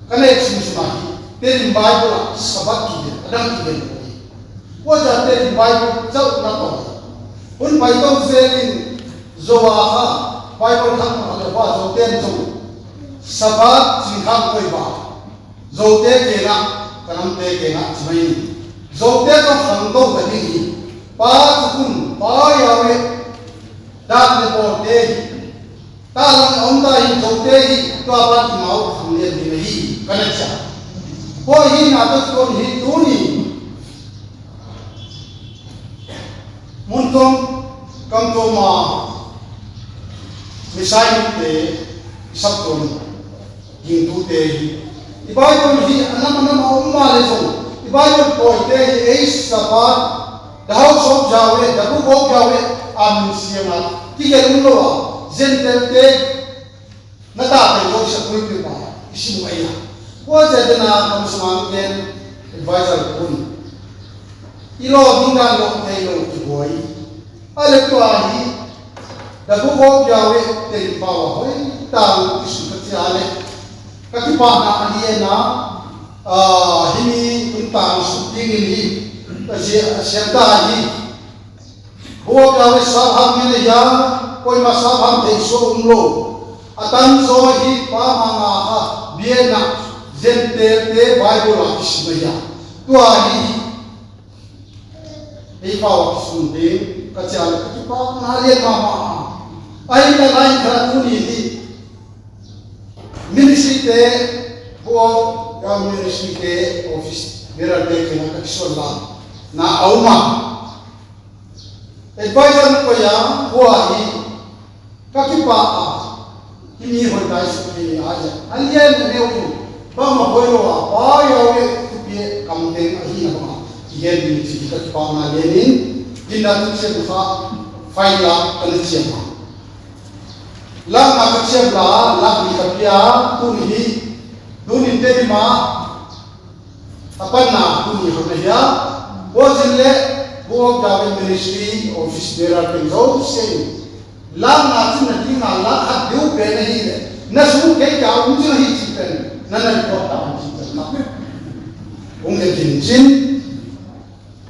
connection sunahi तेरी बाइबल सबक की अदम की गई वो जाते तेरी बाइबल जब ना तो उन बाइबल से जो आहा बाइबल हम अगर बात जो तेन जो सबक जिन्हां कोई बात जो ते के ना कलम ते के ना जिम्मे जो ते तो हम तो बनी पाँच गुण पायावे दात ने बोलते तालम अंदा ही जो ते ही तो अपन माउ हमने भी नहीं कनेक्शन हो ही नाटक को ही तूनी मुंतों कम तो माँ मिसाइल पे सब तो हिंदू ते ही इबाई तो ही अनम उम्मा ले सो इबाई तो कोई ते ही सबात दाव सोप जावे दबु बोप जावे आमिसियना तीके रुलो जेंटल ते नता ते जो शकुल पे पा इसी मुआया वो जदना हम समांगेन एडवाइजर कुन इलो बिंगा लो तेलो की बोई अले तो आही दबु बोप जावे ते पावा होई ताऊ इसी पतियाले कतिपाना अलियना हिनी उनतां सुतिंगिनी अजे अशंता ही वो जावे सब हम में या कोई मसा हम देशो उमलो अतन सो ही पा मांगा हा बियना जेंते ते बाइबल इसमया तो आही ए पाव सुनदे कचाल की पा नाले मामा आई ना लाइन खरा कुनी दी मिनिस्ट्री ते वो या मिनिस्ट्री के ऑफिस मेरा देखे ना कक्षोला na auma advisor ko ya huahi kakipa kimi hoi dai su ni aja alien ne u ba ma hoi lo ba ya we tu bi kam teng a hi na ma yen ni chi ka pa na le ni dinna tu se tu fa fai la kan chi ma la na ka che la la ni ka pia tu ni du ni te ma apana tu ni ho na ya wo jin le wo ga ministry office there are things all same la na chi na ti na la ha du pe na hi le na su ke ka u chi hi chi pe na na ko ta chi pe na ong le jin jin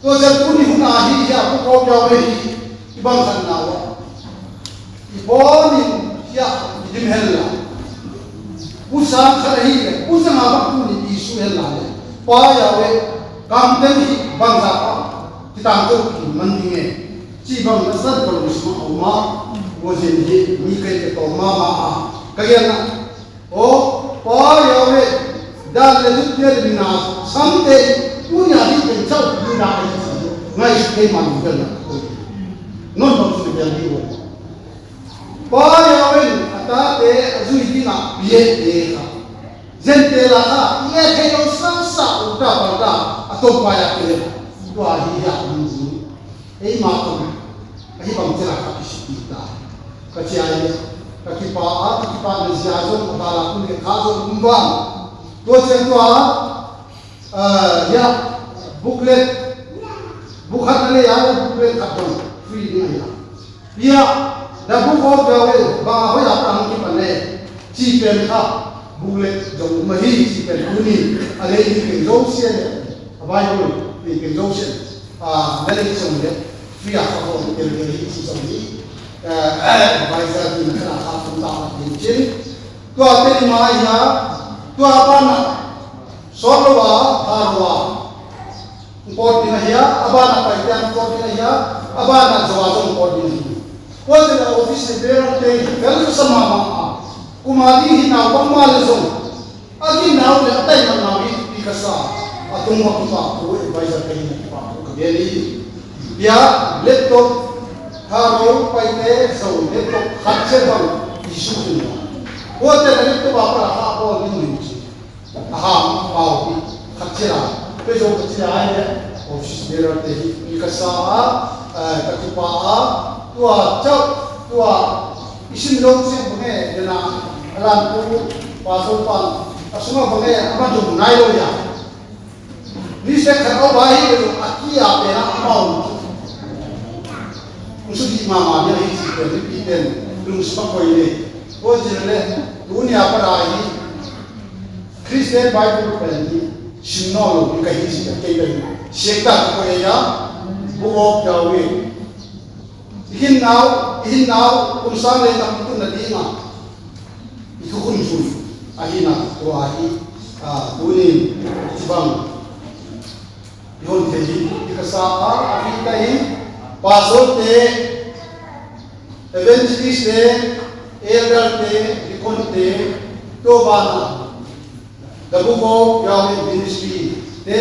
to ja tu ni hu na hi ya ko ko ga we hi ibang san na wa ibo ni ya dim hella usa khara hi le usa ma ba tu ni isu hella le pa ya we kam te hi bang za pa kitang ko ki mandinge chi bang na sat ko ni su ma wo jin hi ni ke to ma ma ka ya na o pa ya we dan le du te ni na sam te tu nya hi ke chau ni na ai ngai ke ma ni ka na non ba su be ni wo pa ya we ata te azui ki na bie e ka zen te la ha ye ke no sa sa u ta ba da ato pa ya ke to a hi ya ni ei ma ko ai bang tera ka shi ta ka chi ai ka ki pa ni sia zo ko ta la ku ni ka zo umba to chen to ya booklet bukhat le ya booklet ka to free ni ya da book of the way ba ho ya ta ki pa le chi pen kha booklet jo ma hi chi pen ku ni ale ni ke zo sia le abai ko ni ke zo sia na le chi le free ya ka ho ke le hi chi zo ni abai sa ni na ha tum ta ni chi to ate ni ma ya to apa na solwa harwa import ni ya abana pa ite import ni ya abana jawa zo import ni ko de office de te gal sama ma kumali hi na ba ma le zo agi na le atai ma na bi ka sa atung ma pa ko advisor kai ni pa ko ge ni ya laptop haro pa ite so laptop khatche ba isu ni ko de laptop ba pa ha ko ni ni aha pau bi khatira pe jo khatira ai office there te hi ka sa ka ki pa tua chau tua isin long se bune dena alam tu pa so pan asuma bune ama jo nai lo ya ni se kha ba hi lo akia pe na mau usu di mama ya hi si pe pi ten lu spa ko ile o jile dunia para hi Christian Bible pen ni shinno lo ka hi si ke ke shekta ko ya bu ok jawe ihin now kung saan le tam tu na di na iku kun sun ahina to ahi duni sibang yon te hi ikasa ahi tai paso te evangelist te elder te dikon te to bana dabu ko yawe ministry te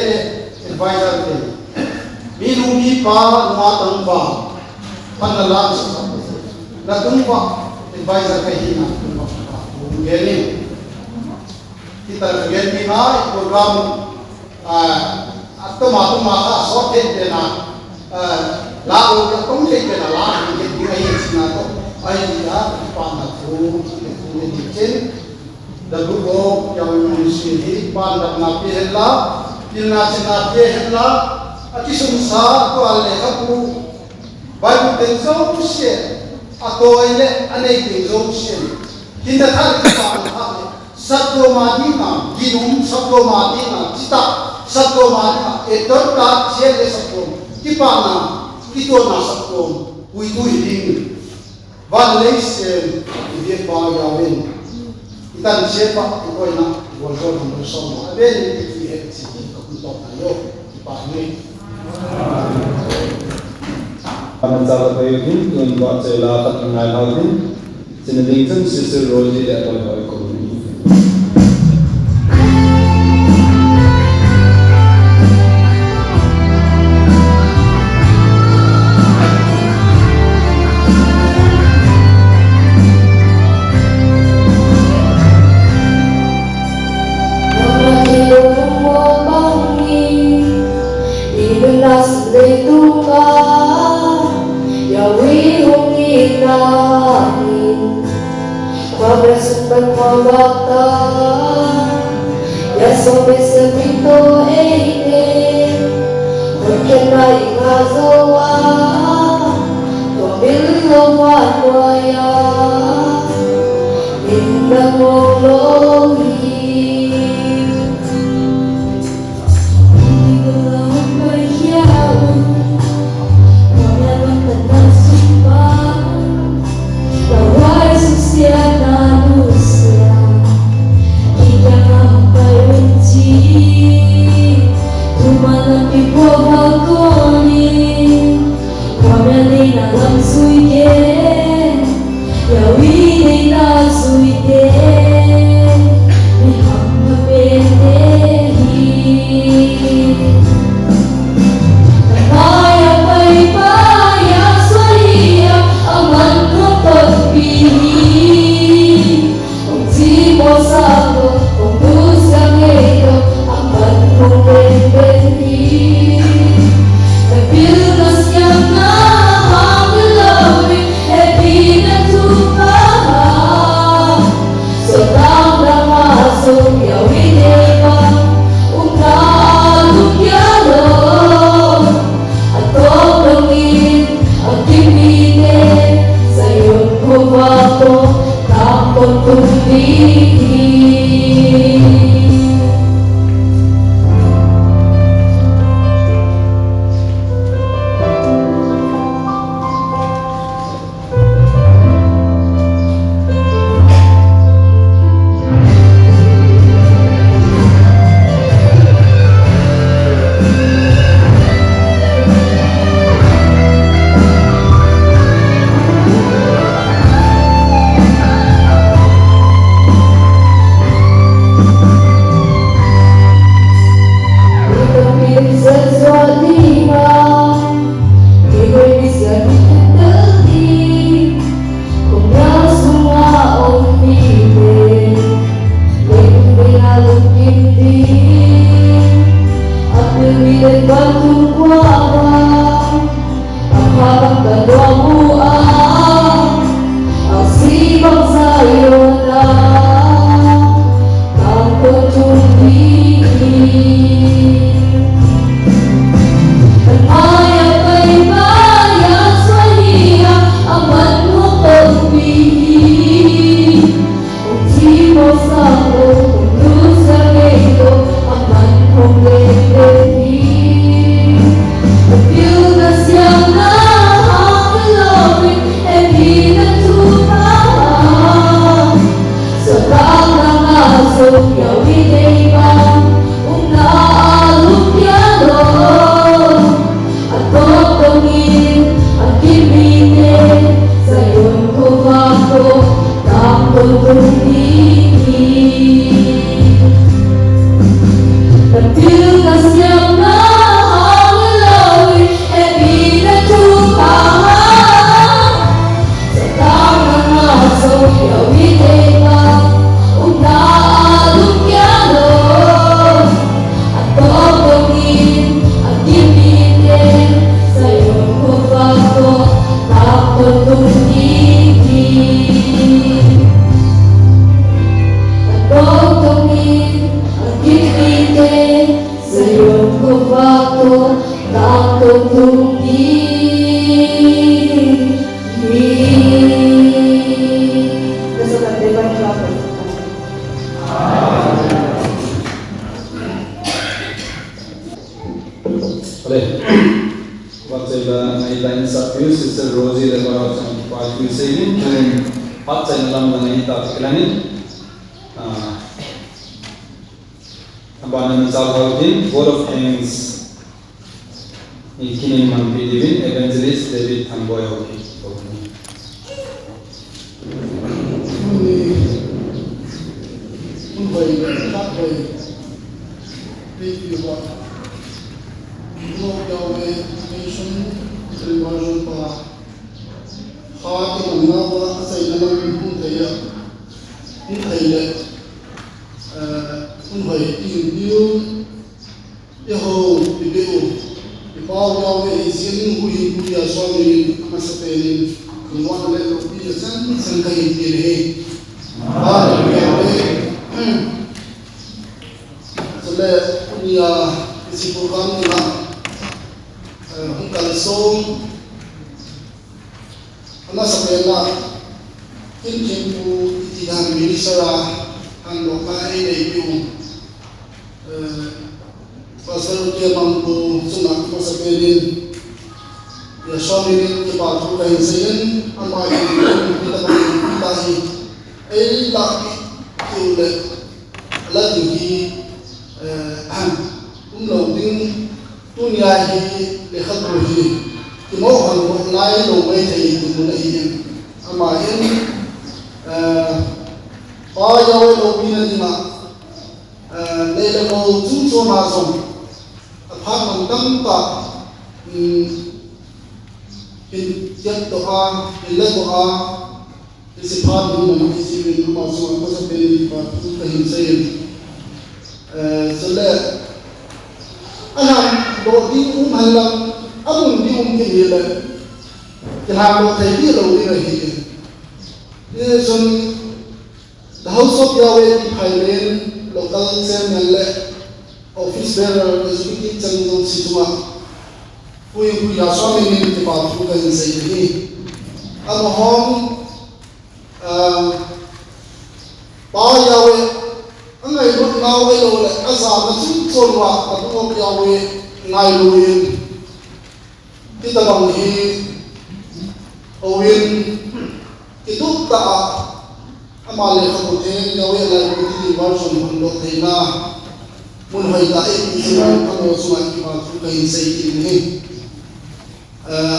advisor te minumi pa lumatang ba panala sa na tumba advisor kay hina tumba gani kita gani ma program atto ma ka sorted de na la o ka tong se de na la ni ke ai sina to ai ya pa na thu ni chen da go yang ni si pa na pe la pilna china pe la ati sumsa to ale ka pu Bible tenzo se ato ile ane tenzo se hinda thar ki pa ha satto ma di na ginum satto ma di na cita satto ma di na etor ka se le satto ki pa na kito na satto ui tu ding van leis die pa ya wen itan se pa ko na wol ko no so mo ave ni ki he si ko to na yo pa ni Amanzala kayo din, kung buat sa ilakat ng ngaylaw din, sinadingsan Sister Rosie at all ko. nas leituka Yawi hunginahin Pabrasukan mabata Yasobe sebito eite Mungkin ikazawa Tuamilo wanwaya Indah molohi Vote of Thanks Ikinin Mampidivin Evangelist David Thamboy Hãy subscribe cho kênh Ghiền Mì Gõ Để không bỏ lỡ bao nhau về diễn huy bây giờ so với mà sẽ về ngoan lên đầu bây giờ sẵn cái gì này là cái cho nên bây giờ cái program này là không cần sông nó sẽ là kinh nghiệm của thị trường minister hàng độ mai để dùng pasal dia mampu sunat pasal ini ya suami ini cepat bukan sen amai kita tahi lagi kule lagi di đầu tiên dunia hi để khắc phục gì thì mỗi hàng một lái đầu bay thì từ một này amai ini bao nhiêu đầu pin này mà đây là một chúng số mà dùng phát bằng tâm tạ hình chất tổ a hình lên tổ a thì sẽ phát những món cái gì mình mà dùng có thể bên và chúng ta hình xây cho nên anh làm đồ đi hành làm đi cái gì là cái hàng đồ thấy đi đâu đi này thì nên dùng the house of Yahweh đi phải lên local xem là office bearer is speaking chân trong situa kui ya so min ni pa tu kan sei ni am hom pa yawe angai ro nawe lo le asa na chu so wa ka tu yawe ngai luin kita bang hi owin itu ta amale khabu the yawe la ku ti version hon lo theina mun hai ta e ki ano suai ki ma thu kai sei ki ni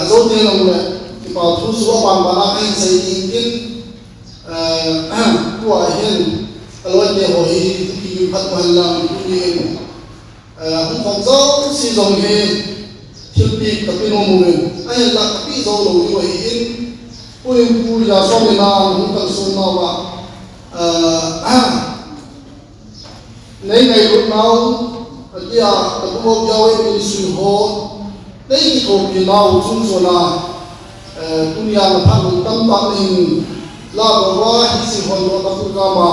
zo te long le ki pa thu su ban ba na kai sei ki kin kwa hian aloi te ho hi ki phat ban la ni hum phong zo si zong he thil pi ka pi no mu ai la ka pi zo lo ni wa in pu ya so me na hum ka so na wa nei ngày lúc nào kia tập trung vào cái sự hồ đấy cái công việc nào chúng tôi là cũng nhà là phát động tâm tác hình là bảoว่าที่สิ่งคนเราtập trung vào mà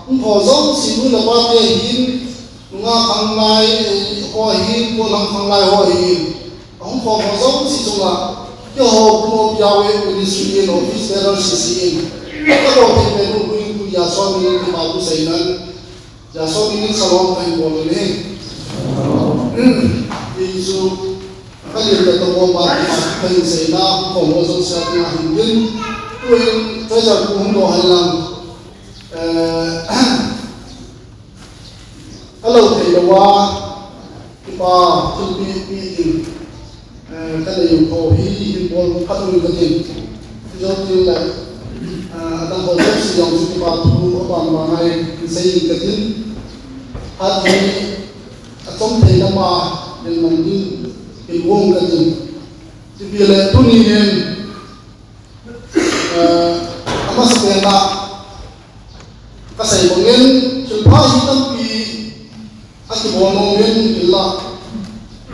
cũng họ giốngสิ่งlà bao nhiêu hin nga khang lai hoa hin cô làm khang lai hoa hin ông họ giốngสิ่งlà cái họ cũng vào cái sự kiện office bearer sự kiện các đội thì bên cũng nhà so với cái bảo thủ xây nên ya so min salom kai bol ne isu kali da to ba kai sai na ko mo so sa ti hin din kuin ta ja ku hum do halam alo thei da wa ki pa ti pi in kada yu ko hi hin bol mo khatu ka tin jo ti la đang hồi rất sử dụng cái bảo thủ của bạn mà này xây dựng cái tin hát thì trong thời gian mà nên mình đi cái vuông cái tin thì bây giờ tôi nhìn thấy ama sebenarnya kasih bangin sulpa hitam pi akibat nongin illa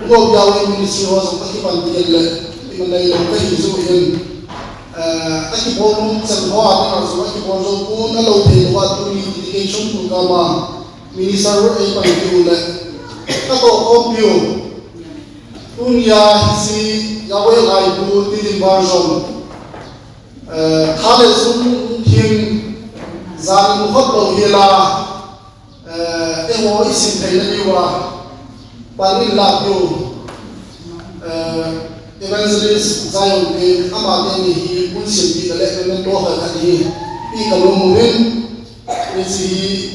bukan jauh ini siapa seperti pantian le di mana yang kau hisuin aki bonum san ho ati na so aki bonum ko na lo the wa tu education program minister ai pa ki le ka to kompio dunia hisi yawe lai bu ti version khale sun kim zan mu khot lo hela e ho isin thai na ni wa panin la yo evangelist Zion ke amate ni hi kunsin bi le men do ha ka ni pi ka lo mu ren ni si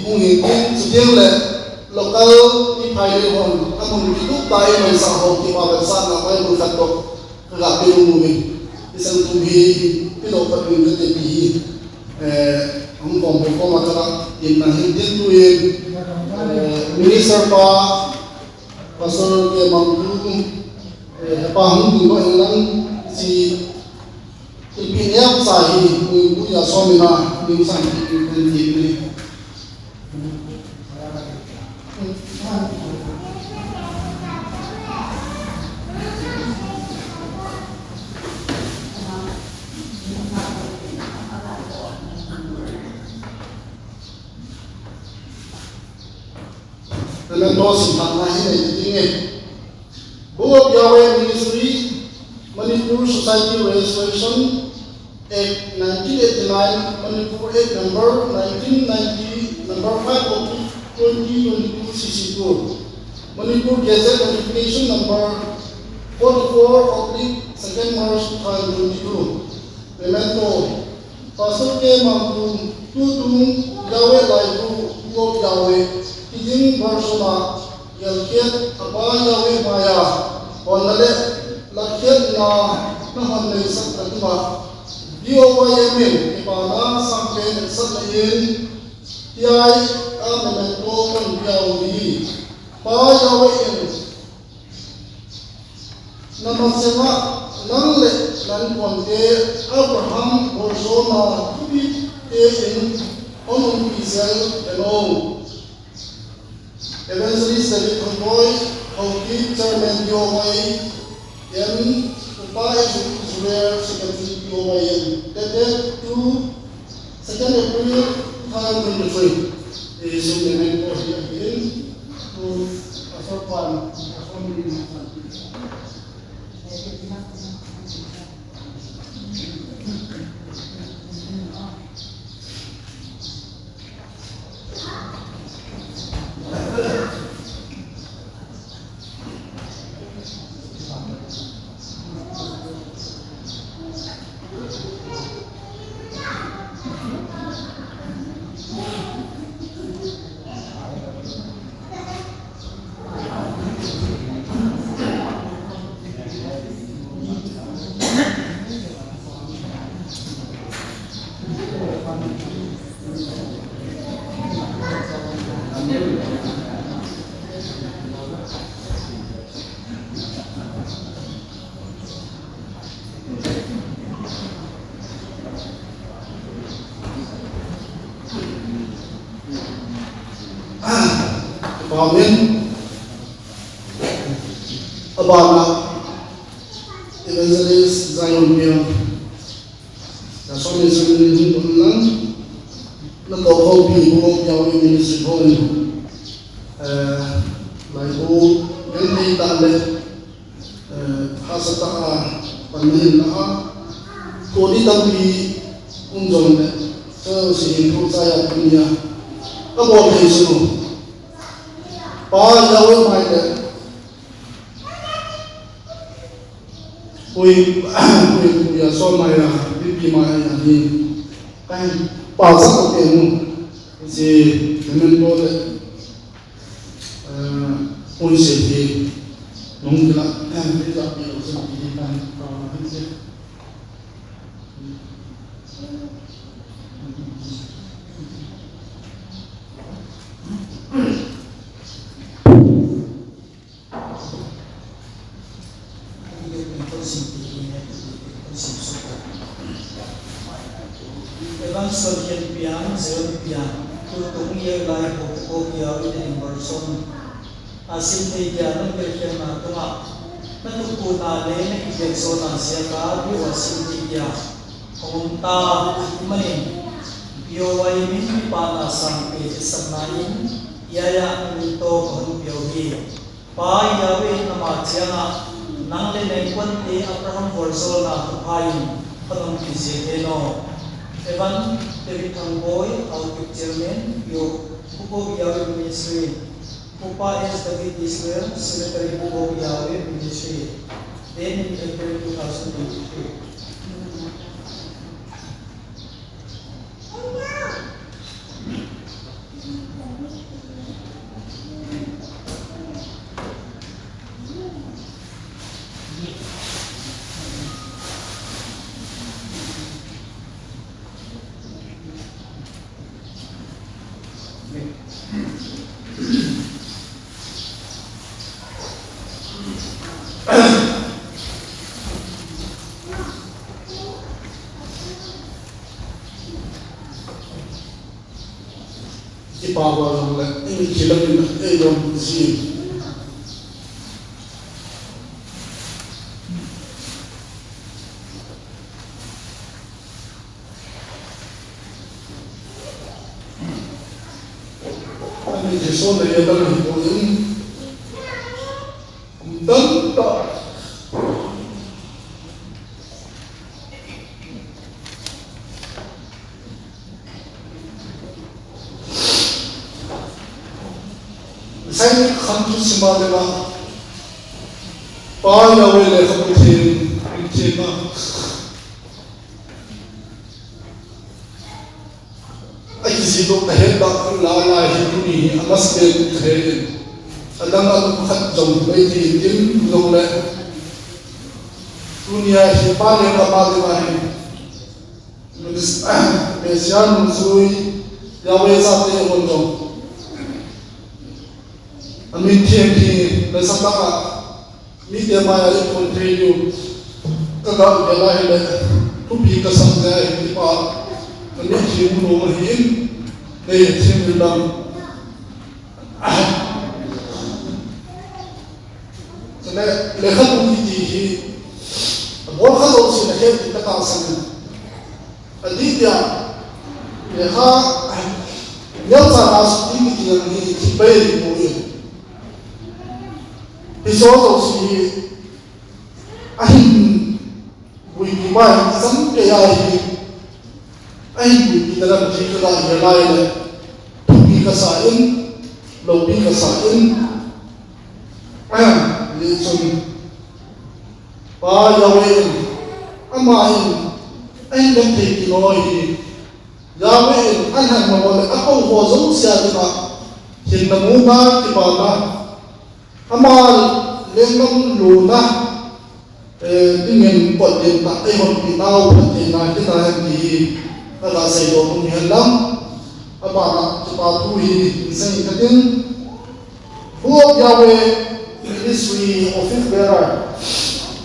hung ni tin su ding le local ni phai le hon amun ki tu tai mai sa ho ki ba sa na pai mu khat to ga pe mu mi isan tu bi pi lo pa ni de bi hum ko ma ka in na hin din tu ye minister pa pastor ke mang pa hung du no lang si ipiniap sahi mu ya somina ni san ni Mentos Mahine Dinge. Book of Yahweh Ministry, Manipur Society Registration Act 1989, Manipur Act number 1990, number 5 of 2022 CC2. Manipur Gazette notification number 44 of 2nd March 2022. Memento, Pastor K. Mampu, Tutung, Yahweh Laibu, Book of Yahweh, Kijing Barsona, Yalkiet, Abba Yahweh Maya, Onale, Lakiet Na, Nahan Sak Atuma, DOYMN, Ipana, Sampen, Satayin, Tiai, Memento, and Yahweh, Pa Yahweh, Namasema, Nanle, Nanquante, Abraham, Borsona, Kubi, in Onum Israel, and all. Evangelist David Convoy, Hoki, Chairman DOY, Yen, Upai, Zubair, Secretary DOY, dated to 2nd April 2023. Is the name of the again to a short one, Amen. Abana Evangelist Zion Mill. That's what is in the land. Not the whole people of Yahweh Ministry Home. Like all Gandhi Dale, Hasata, Panila, Kodi Tampi, Unzone, Chelsea, Kotaya, Punya, about his Pa Yahweh Maya, we are so Maya, Bibi Maya, and Pazak of him is a member Unseti, Nungla, and Villa Bills of the Divine. Evangelist Pian, Zion Pian, Tutung Year Lai Hokok Yahweh in Barson, Asin Tijan, Kirkana Tunga, Natukuna Lane, Jackson, Siaka, Asin Tijan, Onta, Manin, Yowai Min Pana Sampe, Sanayin, Yaya Minto, Honpiohi, Pa Yahweh Namatiana, Nangle Nequante, Abraham Borzona, Tupayin, Panong Kizikeno. Evan David Convoy, Outlook Chairman, Buko Yahweh Ministry. Pupa S. David Israel, Secretary Buko Yahweh Ministry. Then in April 2023. Power like in Children, Adam, see. mi je so le ya dal ni ko in dan ta sai kham tu sima de ba pa ya we le kham che na ai si do na he da la la hi tu ni amas de the adang al khat jom bai ti tin lo le dunia hi pa le ka ba de ba hi mis mesian zui ya we sa te on jom amin thiam ki le sa ka mi de ma ya kon tre yu ka ga de la hi le tu pi ka sam de hi pa ni chi mu no hin đây là thiên nhiên đồng cho nên lễ khất cũng thì mỗi khất đâu xin là hết thì các tạo sang ở đi tiền lễ khất nếu ra nào đi tiền thì bây thì mua tiền thì số đâu thì anh vui mai sống cái ai anh bị cái làm gì cái làm gì lại này bị cái sai lâu bị cái sai lý xuân ba giờ về anh đang thấy cái nói gì giờ về anh hàng mà nói anh không có giống xe thì mà hiện là mua ba thì bảo là lên năm lúa na cáiงินbật điện tại đây một cái tao thì là cái này thì là xây dựng một hiện lắm, bạn ạ, chúng ta thu hi xây cái tiếng buộc Yahweh ministry office bearer,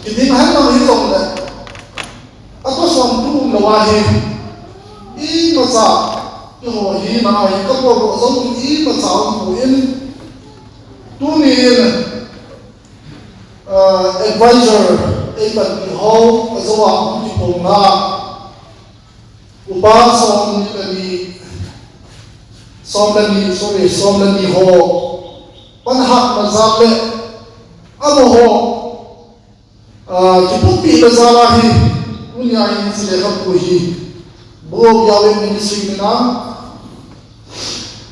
cái tiếng hắn nó hiểu rằng là, tôi sống tu là wahi, ý mà sao, cái hồi hi mà ai các bộ giống ý mà sao phụ yên, tu niên advisor, ấy bật đi hậu, ở chỗ nào cũng cùng na upa som lani ho pan hak na zale amo ho kipupi na zala hi unya hi sile ka pu hi bo yawe ministry na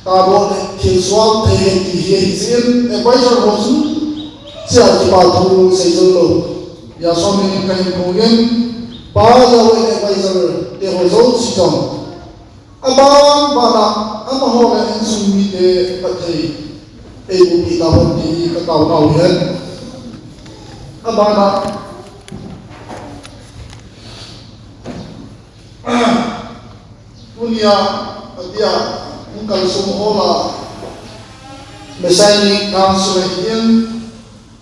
ta bo ke swal the ki hi zin advisor ho su sia ki ba thu sei zo lo ya som ni kai ko gen ba yawe advisor te ho zo si jong abang bana ama ho la in sum mi te pathai e bu pi ta hon ti ka tau tau hen abana dunia atia mungkal sum ho la mesai council yen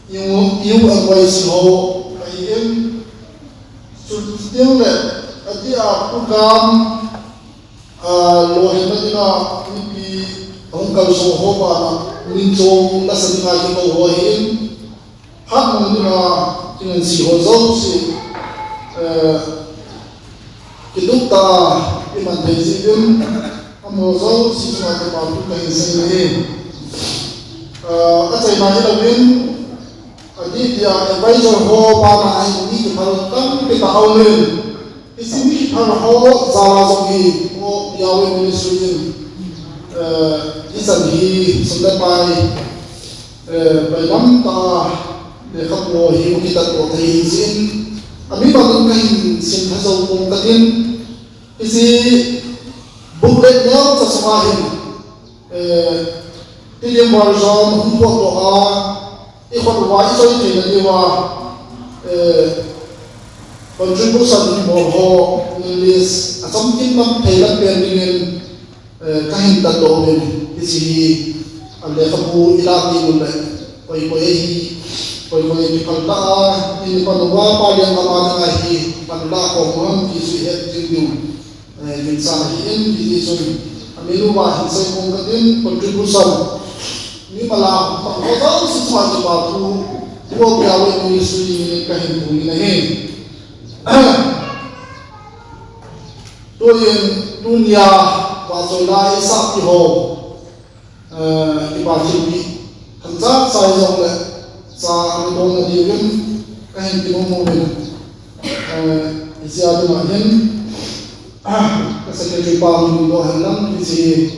you advice ho yen still atia program lo hemedina ipi hongkal so ho ba na minchong na sanina ki mo ho hin hat mundina tin si ho zo si kidukta iman dezidin amo zo si ma ka pa tu kai sai ne achai ma ji lawin adi dia advisor ho ba na ai ni ki phal tam ki ta haulin isimi phal ho zala zogi o yawe ministry isan hi sundat pai balam ta de khap lo hi ki ta to thei sin ami ba kan kai sin thaso pong katin isi booklet nel sa samahin tilim version hum to a ikhon wa isoi te na diwa contribution mo ho list asom tin mam thailan pending kahin ta do ni isi ale khabu ilati mun koi hi palta ni panwa pa yang ma na hi panla ko mon ki su het tin min sa hi en di so amelu wa hi sai kong katin contribution ni mala pa ko si ma ji ba tu ko yawe ni su ni kahin bu ni na he tôi dunia và rồi lại sắp thì hồ cái bà chỉ bị thằng giác sai dòng lệ sa anh đông là điều kiện cái hình cái mông mình Asia thì mà hiện cái sự cái bà mình đồ hành lắm thì gì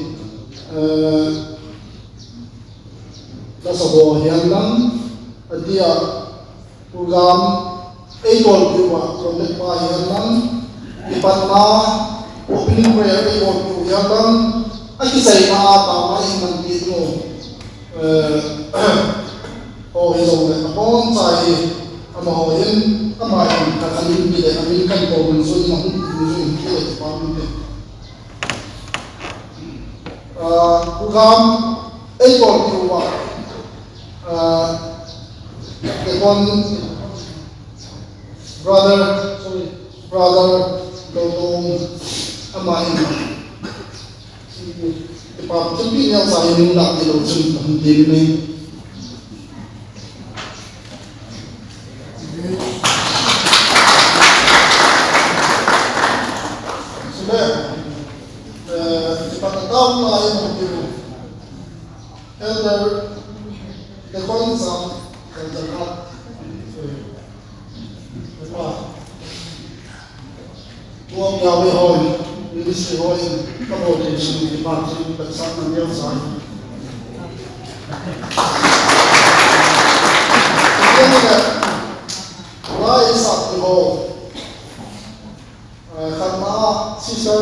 cái số đồ hiện lắm thì program ấy còn cái bà còn cái bà hiện lắm cái bà na opening prayer ấy còn cái hiện lắm anh cái say na tao mà hình mình đi đâu oh izong na kon sai amo yen ama ka kalin bi de amin kan ko mun so na hun mun so ke pa mun de program ai ko ki wa ke kon brother dong ama in ke pa chu bi yang sai ni na ke lo chun hun de ni Elder, the calling sound, the heart, Buông Yahweh Holy, Ministry Holy, Accommodation, Department, but some on the outside. Rise up the hall. Khanma, Sister,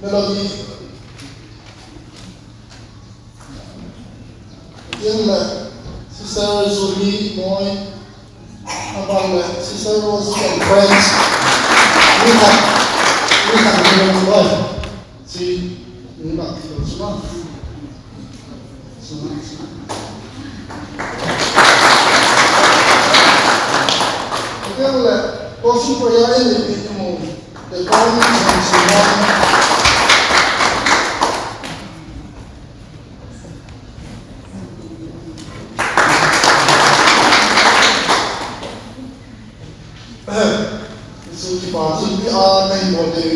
Melody, Sister Zuli, Moy, among Sister Rosie and friends, we have been well. See, we not close one. Again, worship prayer in the video, the comments and so we are going to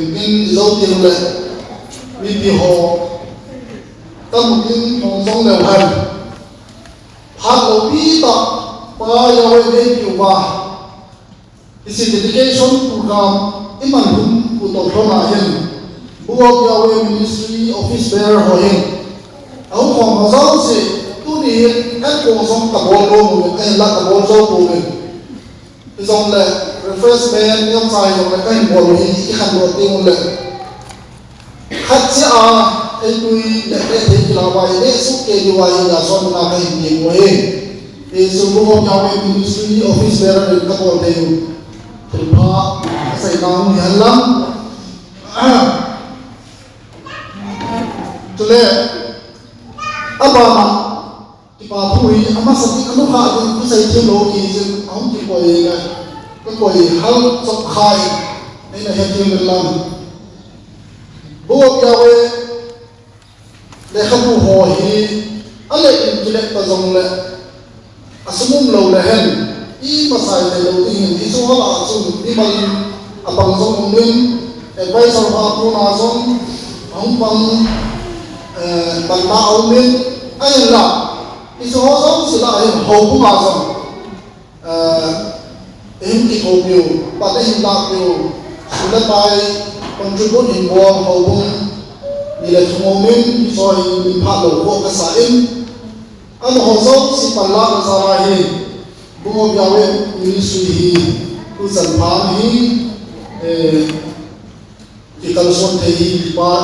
lâu tiền lệ vì họ tâm kinh hồng sông đều hành phát lộ bí tập và Yahweh đến điều và is a dedication program iman hum của tổ chức là hiện buộc Yahweh Ministry Office bearer họ hiện ông phòng họ giáo sĩ tu đi các công sông tập bồn đồ mình hay là tập bồn dâu của mình dòng lệ refreshment yang sai dòng lệ cái bồn hình cái khăn đồ tiêu lệ khách sẽ ai tui lệ lệ thì là vài lệ suốt cái điều vài là son là cái hình gì vậy thì sự buộc Yahweh Ministry Office bearer đến các bồn đều thì họ sẽ làm nhiều lắm cho nên mà thì bà thui mà sao thì nó khác thì cứ xây thêm lỗ gì chứ ông chỉ quay cái quay hăng sọc khai đây là hiện tượng mình làm buộc Yahweh để không có hỏi anh lại chỉ để ta dùng lại asumum lâu là hen ý mà sai thì lâu thì ý số là dùng đi bằng bằng dùng mình quay sau họ cũng là dùng ông bằng đạo mình anh là ý số họ giống sự là hậu cũng là dùng em thì hậu biểu và đây là biểu sự là bài contribute in one hậu cũng đi là chúng mình rồi mình phát lộ của cái xã em anh họ giống sự bằng lạc là ra hi buông Yahweh Ministry hi tu sản phẩm hi kita langsung dari Pak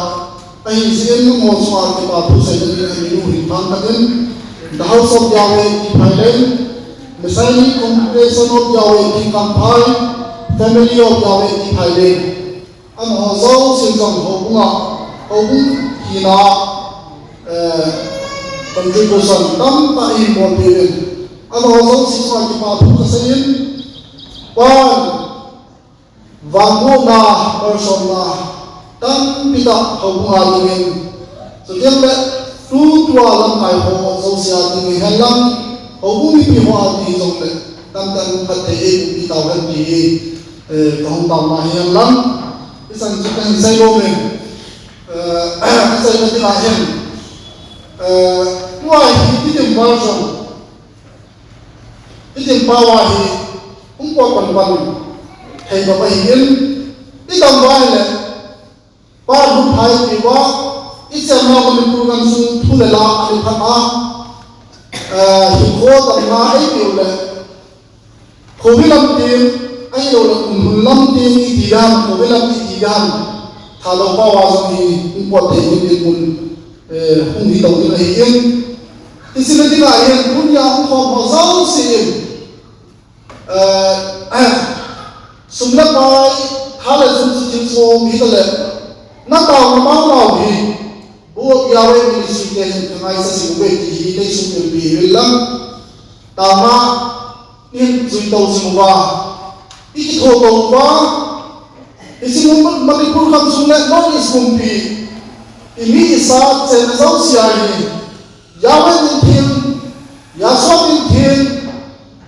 Aizin menguasai kita pusat dengan minum pandangan the house of Yahweh di Thailand misalnya congregation of Yahweh di Kampai family of Yahweh di Thailand an hazau sinjang hobung hina contribution tam ta in bolpin an hazau sinjang kita pusat Vanggu na person na tan pita hobunga lingin so tiang le tu tua lam kai ho social lingin halam hobungi pi ho ati zong le tan pate e pita wan ti kahong tao na hiang lam isang chikan sai lo men sai na ti la hen ngoài thì tìm vào rồi thì tìm bao ngoài cũng qua quần thầy và bày yên cái đồng vai này ba lúc hai thì qua ít xem nào mình tu gần xuống thu lại là anh tham á hình khô tầm na ấy kiểu là khổ với lâm tiền ấy đâu là cùng lâm tiền thì đam khổ với lâm thì đam thà đâu bao giờ thì cũng có thể mình cùng không đi đầu như này yên thì xin cái này yên cũng nhà cũng không có giáo sĩ sum na pai hala sum chim so mi ta le na ta ma ma bi bu ya we mi si ke ngai sa si we ti hi le sum bi lam ta ma ni zui tau sum wa iki tho to wa isi mo ma ki pur kham sum le no ni sum bi ini sa chen zau sia ni ya we ni thiên ya so ni thiên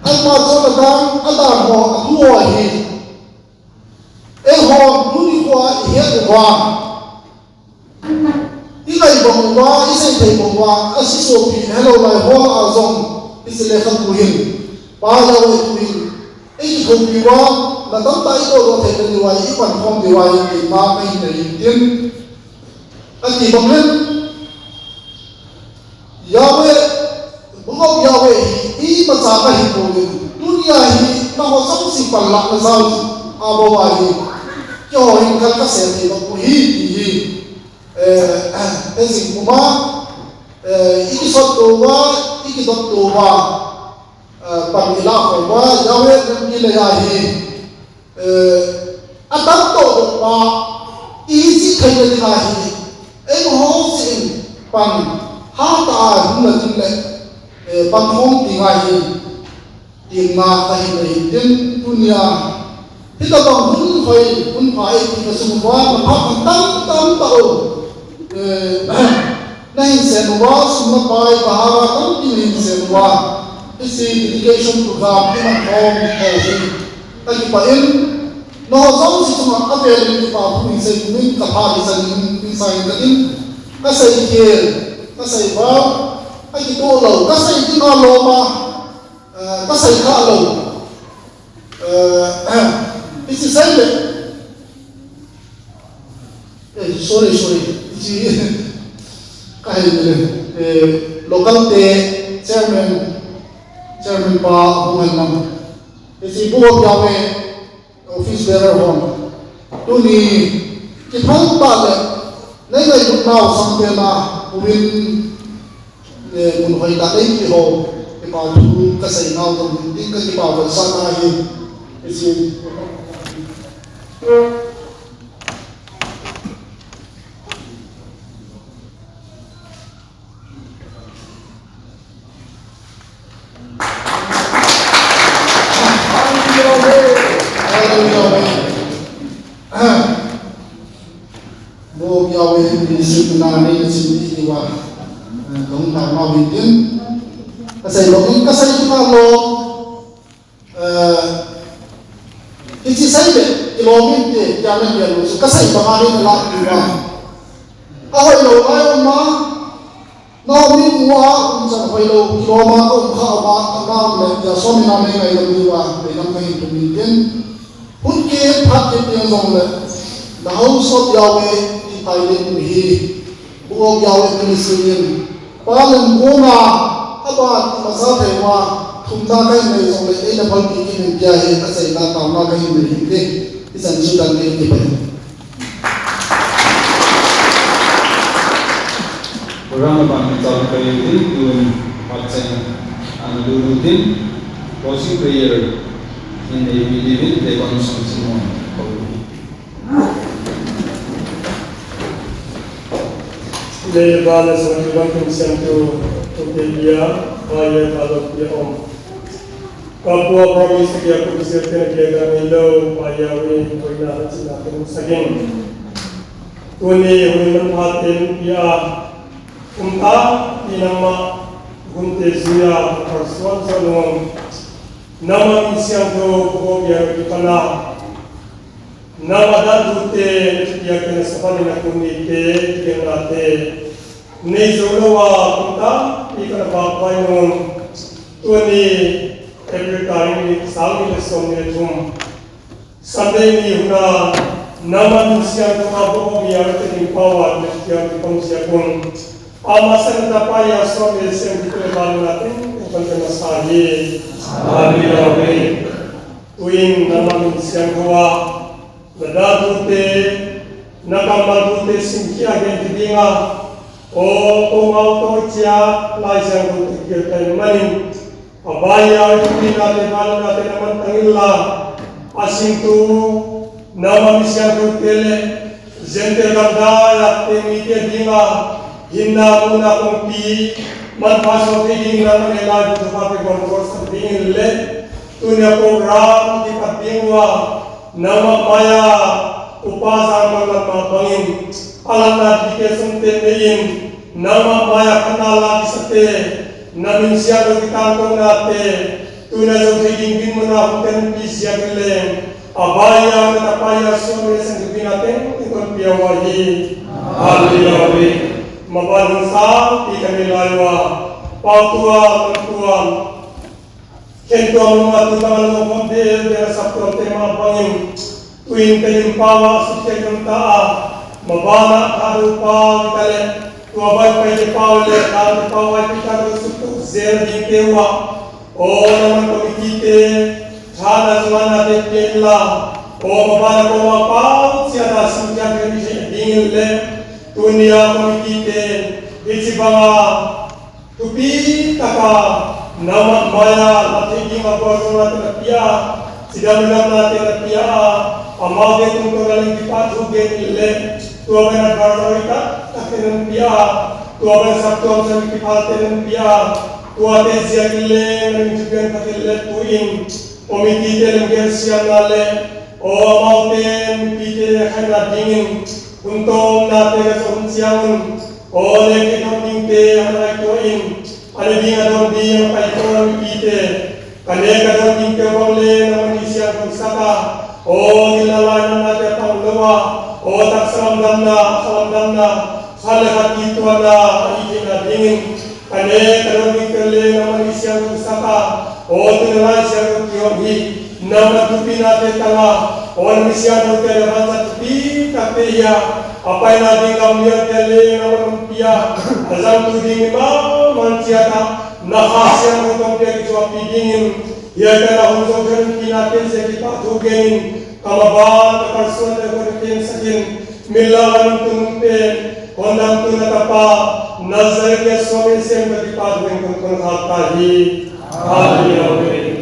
anh mà cho là đang anh đã họ thua hi em họ lúc đi qua hiện qua đi lại bằng qua đi xây thành bằng qua anh sẽ số bị hello lại hoa ở trong đi sẽ lấy khăn quyền ba giờ về quyền anh không bị qua là tấm tay tôi có thể là điều ấy vẫn không điều ấy thì mà cái này tiên anh chỉ bằng lên Yahweh bukan Yahweh ini macam ini boleh dunia ini nama sama si palak nazar abawa ini kau ini kan kasih ni baku ini ezin kuma iki sot doa iki dot doa pamila doa Yahweh ni lehahi atam to doa isi kaya lehahi hosin pan hata hula jule bằng không thì ngày tiền mà tại vì trên dunia thì ta bằng hun phải thì là sung quá mà học tăng tàu này sẽ nói sung bài và hà tăng thì nên sẽ nói cái education program thì mà không theo gì tại vì vậy nó giống như chúng ta về đến vào mình sẽ mình tập hợp thì mình sai cái xây kia cái xây vào cái đồ lẩu cái xây cái ngò lẩu mà cái xây khá lẩu cái gì xây đấy sorry cái local te chairman pa bukan nam cái gì buat jawe office bearer home tu ni kita tahu le nei nei lúc nào sampai na umin mun hoi ta dei ki ho ke pa thu ka sai nau to tin ka ki pa wa sa na hi isi bo Yahweh ni si na ni si ni wa không nào mau bình tĩnh cái xây lộn những cái xây chúng ta lo cái gì xây đấy cái lo mình để cho nên là cái xây bằng ai nó làm gì mà ai lâu ai mà nó mình mua cũng chẳng phải lâu cái lo mà cũng khao mà làm lên giờ số mình làm này làm gì mà để làm cái gì bình tĩnh hút kia phát cái tiền dòng lên đâu sốt Yahweh thì phải lên gì buông Yahweh cái sự paling guna apa masa tewa thumda kai nei song le ina phal ki ki kya he ka sai na ta na kai nei de isan sudan ne ki pe program ban chal kai din tun patsen an lu din closing prayer in the believe the consumption Le vale sono anche sempre tuttavia vai allo piom. Kapwa promise kia kusierte kia ganilo payawi koina sina kum sagin. Tuni human hatin ya umta inama gunte zuya perswan salong nama isyang to ko ya kipana nama dan dute ya kena sapani na kumite yang ate Nei Zolawa Kunta, Ikana Bapai Nun, Tuani every time ni Sami Lesson ni Jum. Sunday ni Huna, Naman Siang Tumabu Biar Teking Power, Yang Dipong Siapun. Amasan Tapaya Song Lesson Dikeleban natin, Ikan Masari, Amin. Tuing Naman Siang Tua, Nadadute, Nakamadute Simkia Gentidinga, O Tumau Tocia, Laisang Kutikir Manin, Abaya Yudina Levan Natin Naman Tangilla, Asing Tu, Naman Siang Kutele, Zente Gandaya, Temitia Dinga, Hinna Muna Kumpi, Manpaso Tiging Naman Elad, Tupapi Gontos, Tingin Le, Tunya Program, Tipatingwa, Nama Maya, Upasa Manama Bangin, Alana Dikesun Temein, Nama Maya Kanala Disate, Namin Siago Kitantong Nate, Tuna Zoging Bimuna Huten Pisiagile, Abaya Natapaya Sume Sangubinaten, Ikon Piawahi, Aliyawi, Mabanung Sa, Ikanilaywa, Pautua Mantuan, Kentuan Matutangan Lombe, Dera Sapro Tema Bangin, Tuin Teyimpawa Sukya Taa, Mabana Karupa Vitale, Tuabai Paje Paule, Kali Pawai Pitaro Suku, Zer Dintewa, O Naman Komitite, Chana Zumana Tekela, O Mabana Kowa Pau, Siada Sukya Dingile, Tunia Komitite, Ichibanga, Tupi Taka, Nama Maya, Matiki Mabazuna Terapia, Sidamina Terapia, Amade Tuntugaling Dipatu Genile, Tuabana Gardoita, Takenan Pia, Tuabana Sabtuam Samikipalten Pia, Tuate Ziagile, Rinjugan Kakile Tuin, Omitite Lengersianale, O Amauten, Mitite Hana Dingin, Untom Nate Sonsiamun, O Lekinom Ningte Hanaitoin, Anading Adon Di Paitoan Mitite, Kaneka Don Ningte Bole, Namanisian Kunsaka, O nilalanan natin ang lawa, O taksalam damna, salahat ito na itin na dingin, kane kanong kale naman isang usaka, O tinalay siyang kiyonghi, na matupi natin tanga, O namisyan ng kalaban sa tupi, kapeya, apay natin kamiyang kale naman piya, asang tuding mansiyata, nakasyang utang piya kituang pidingin, ia kena hunjaukan kinatin sekitar tugenin kalaban kepersuan dan sakin milawan tunpen kondang tunatapa nazarnya suami sem berdipat dengan kontaktahi amin.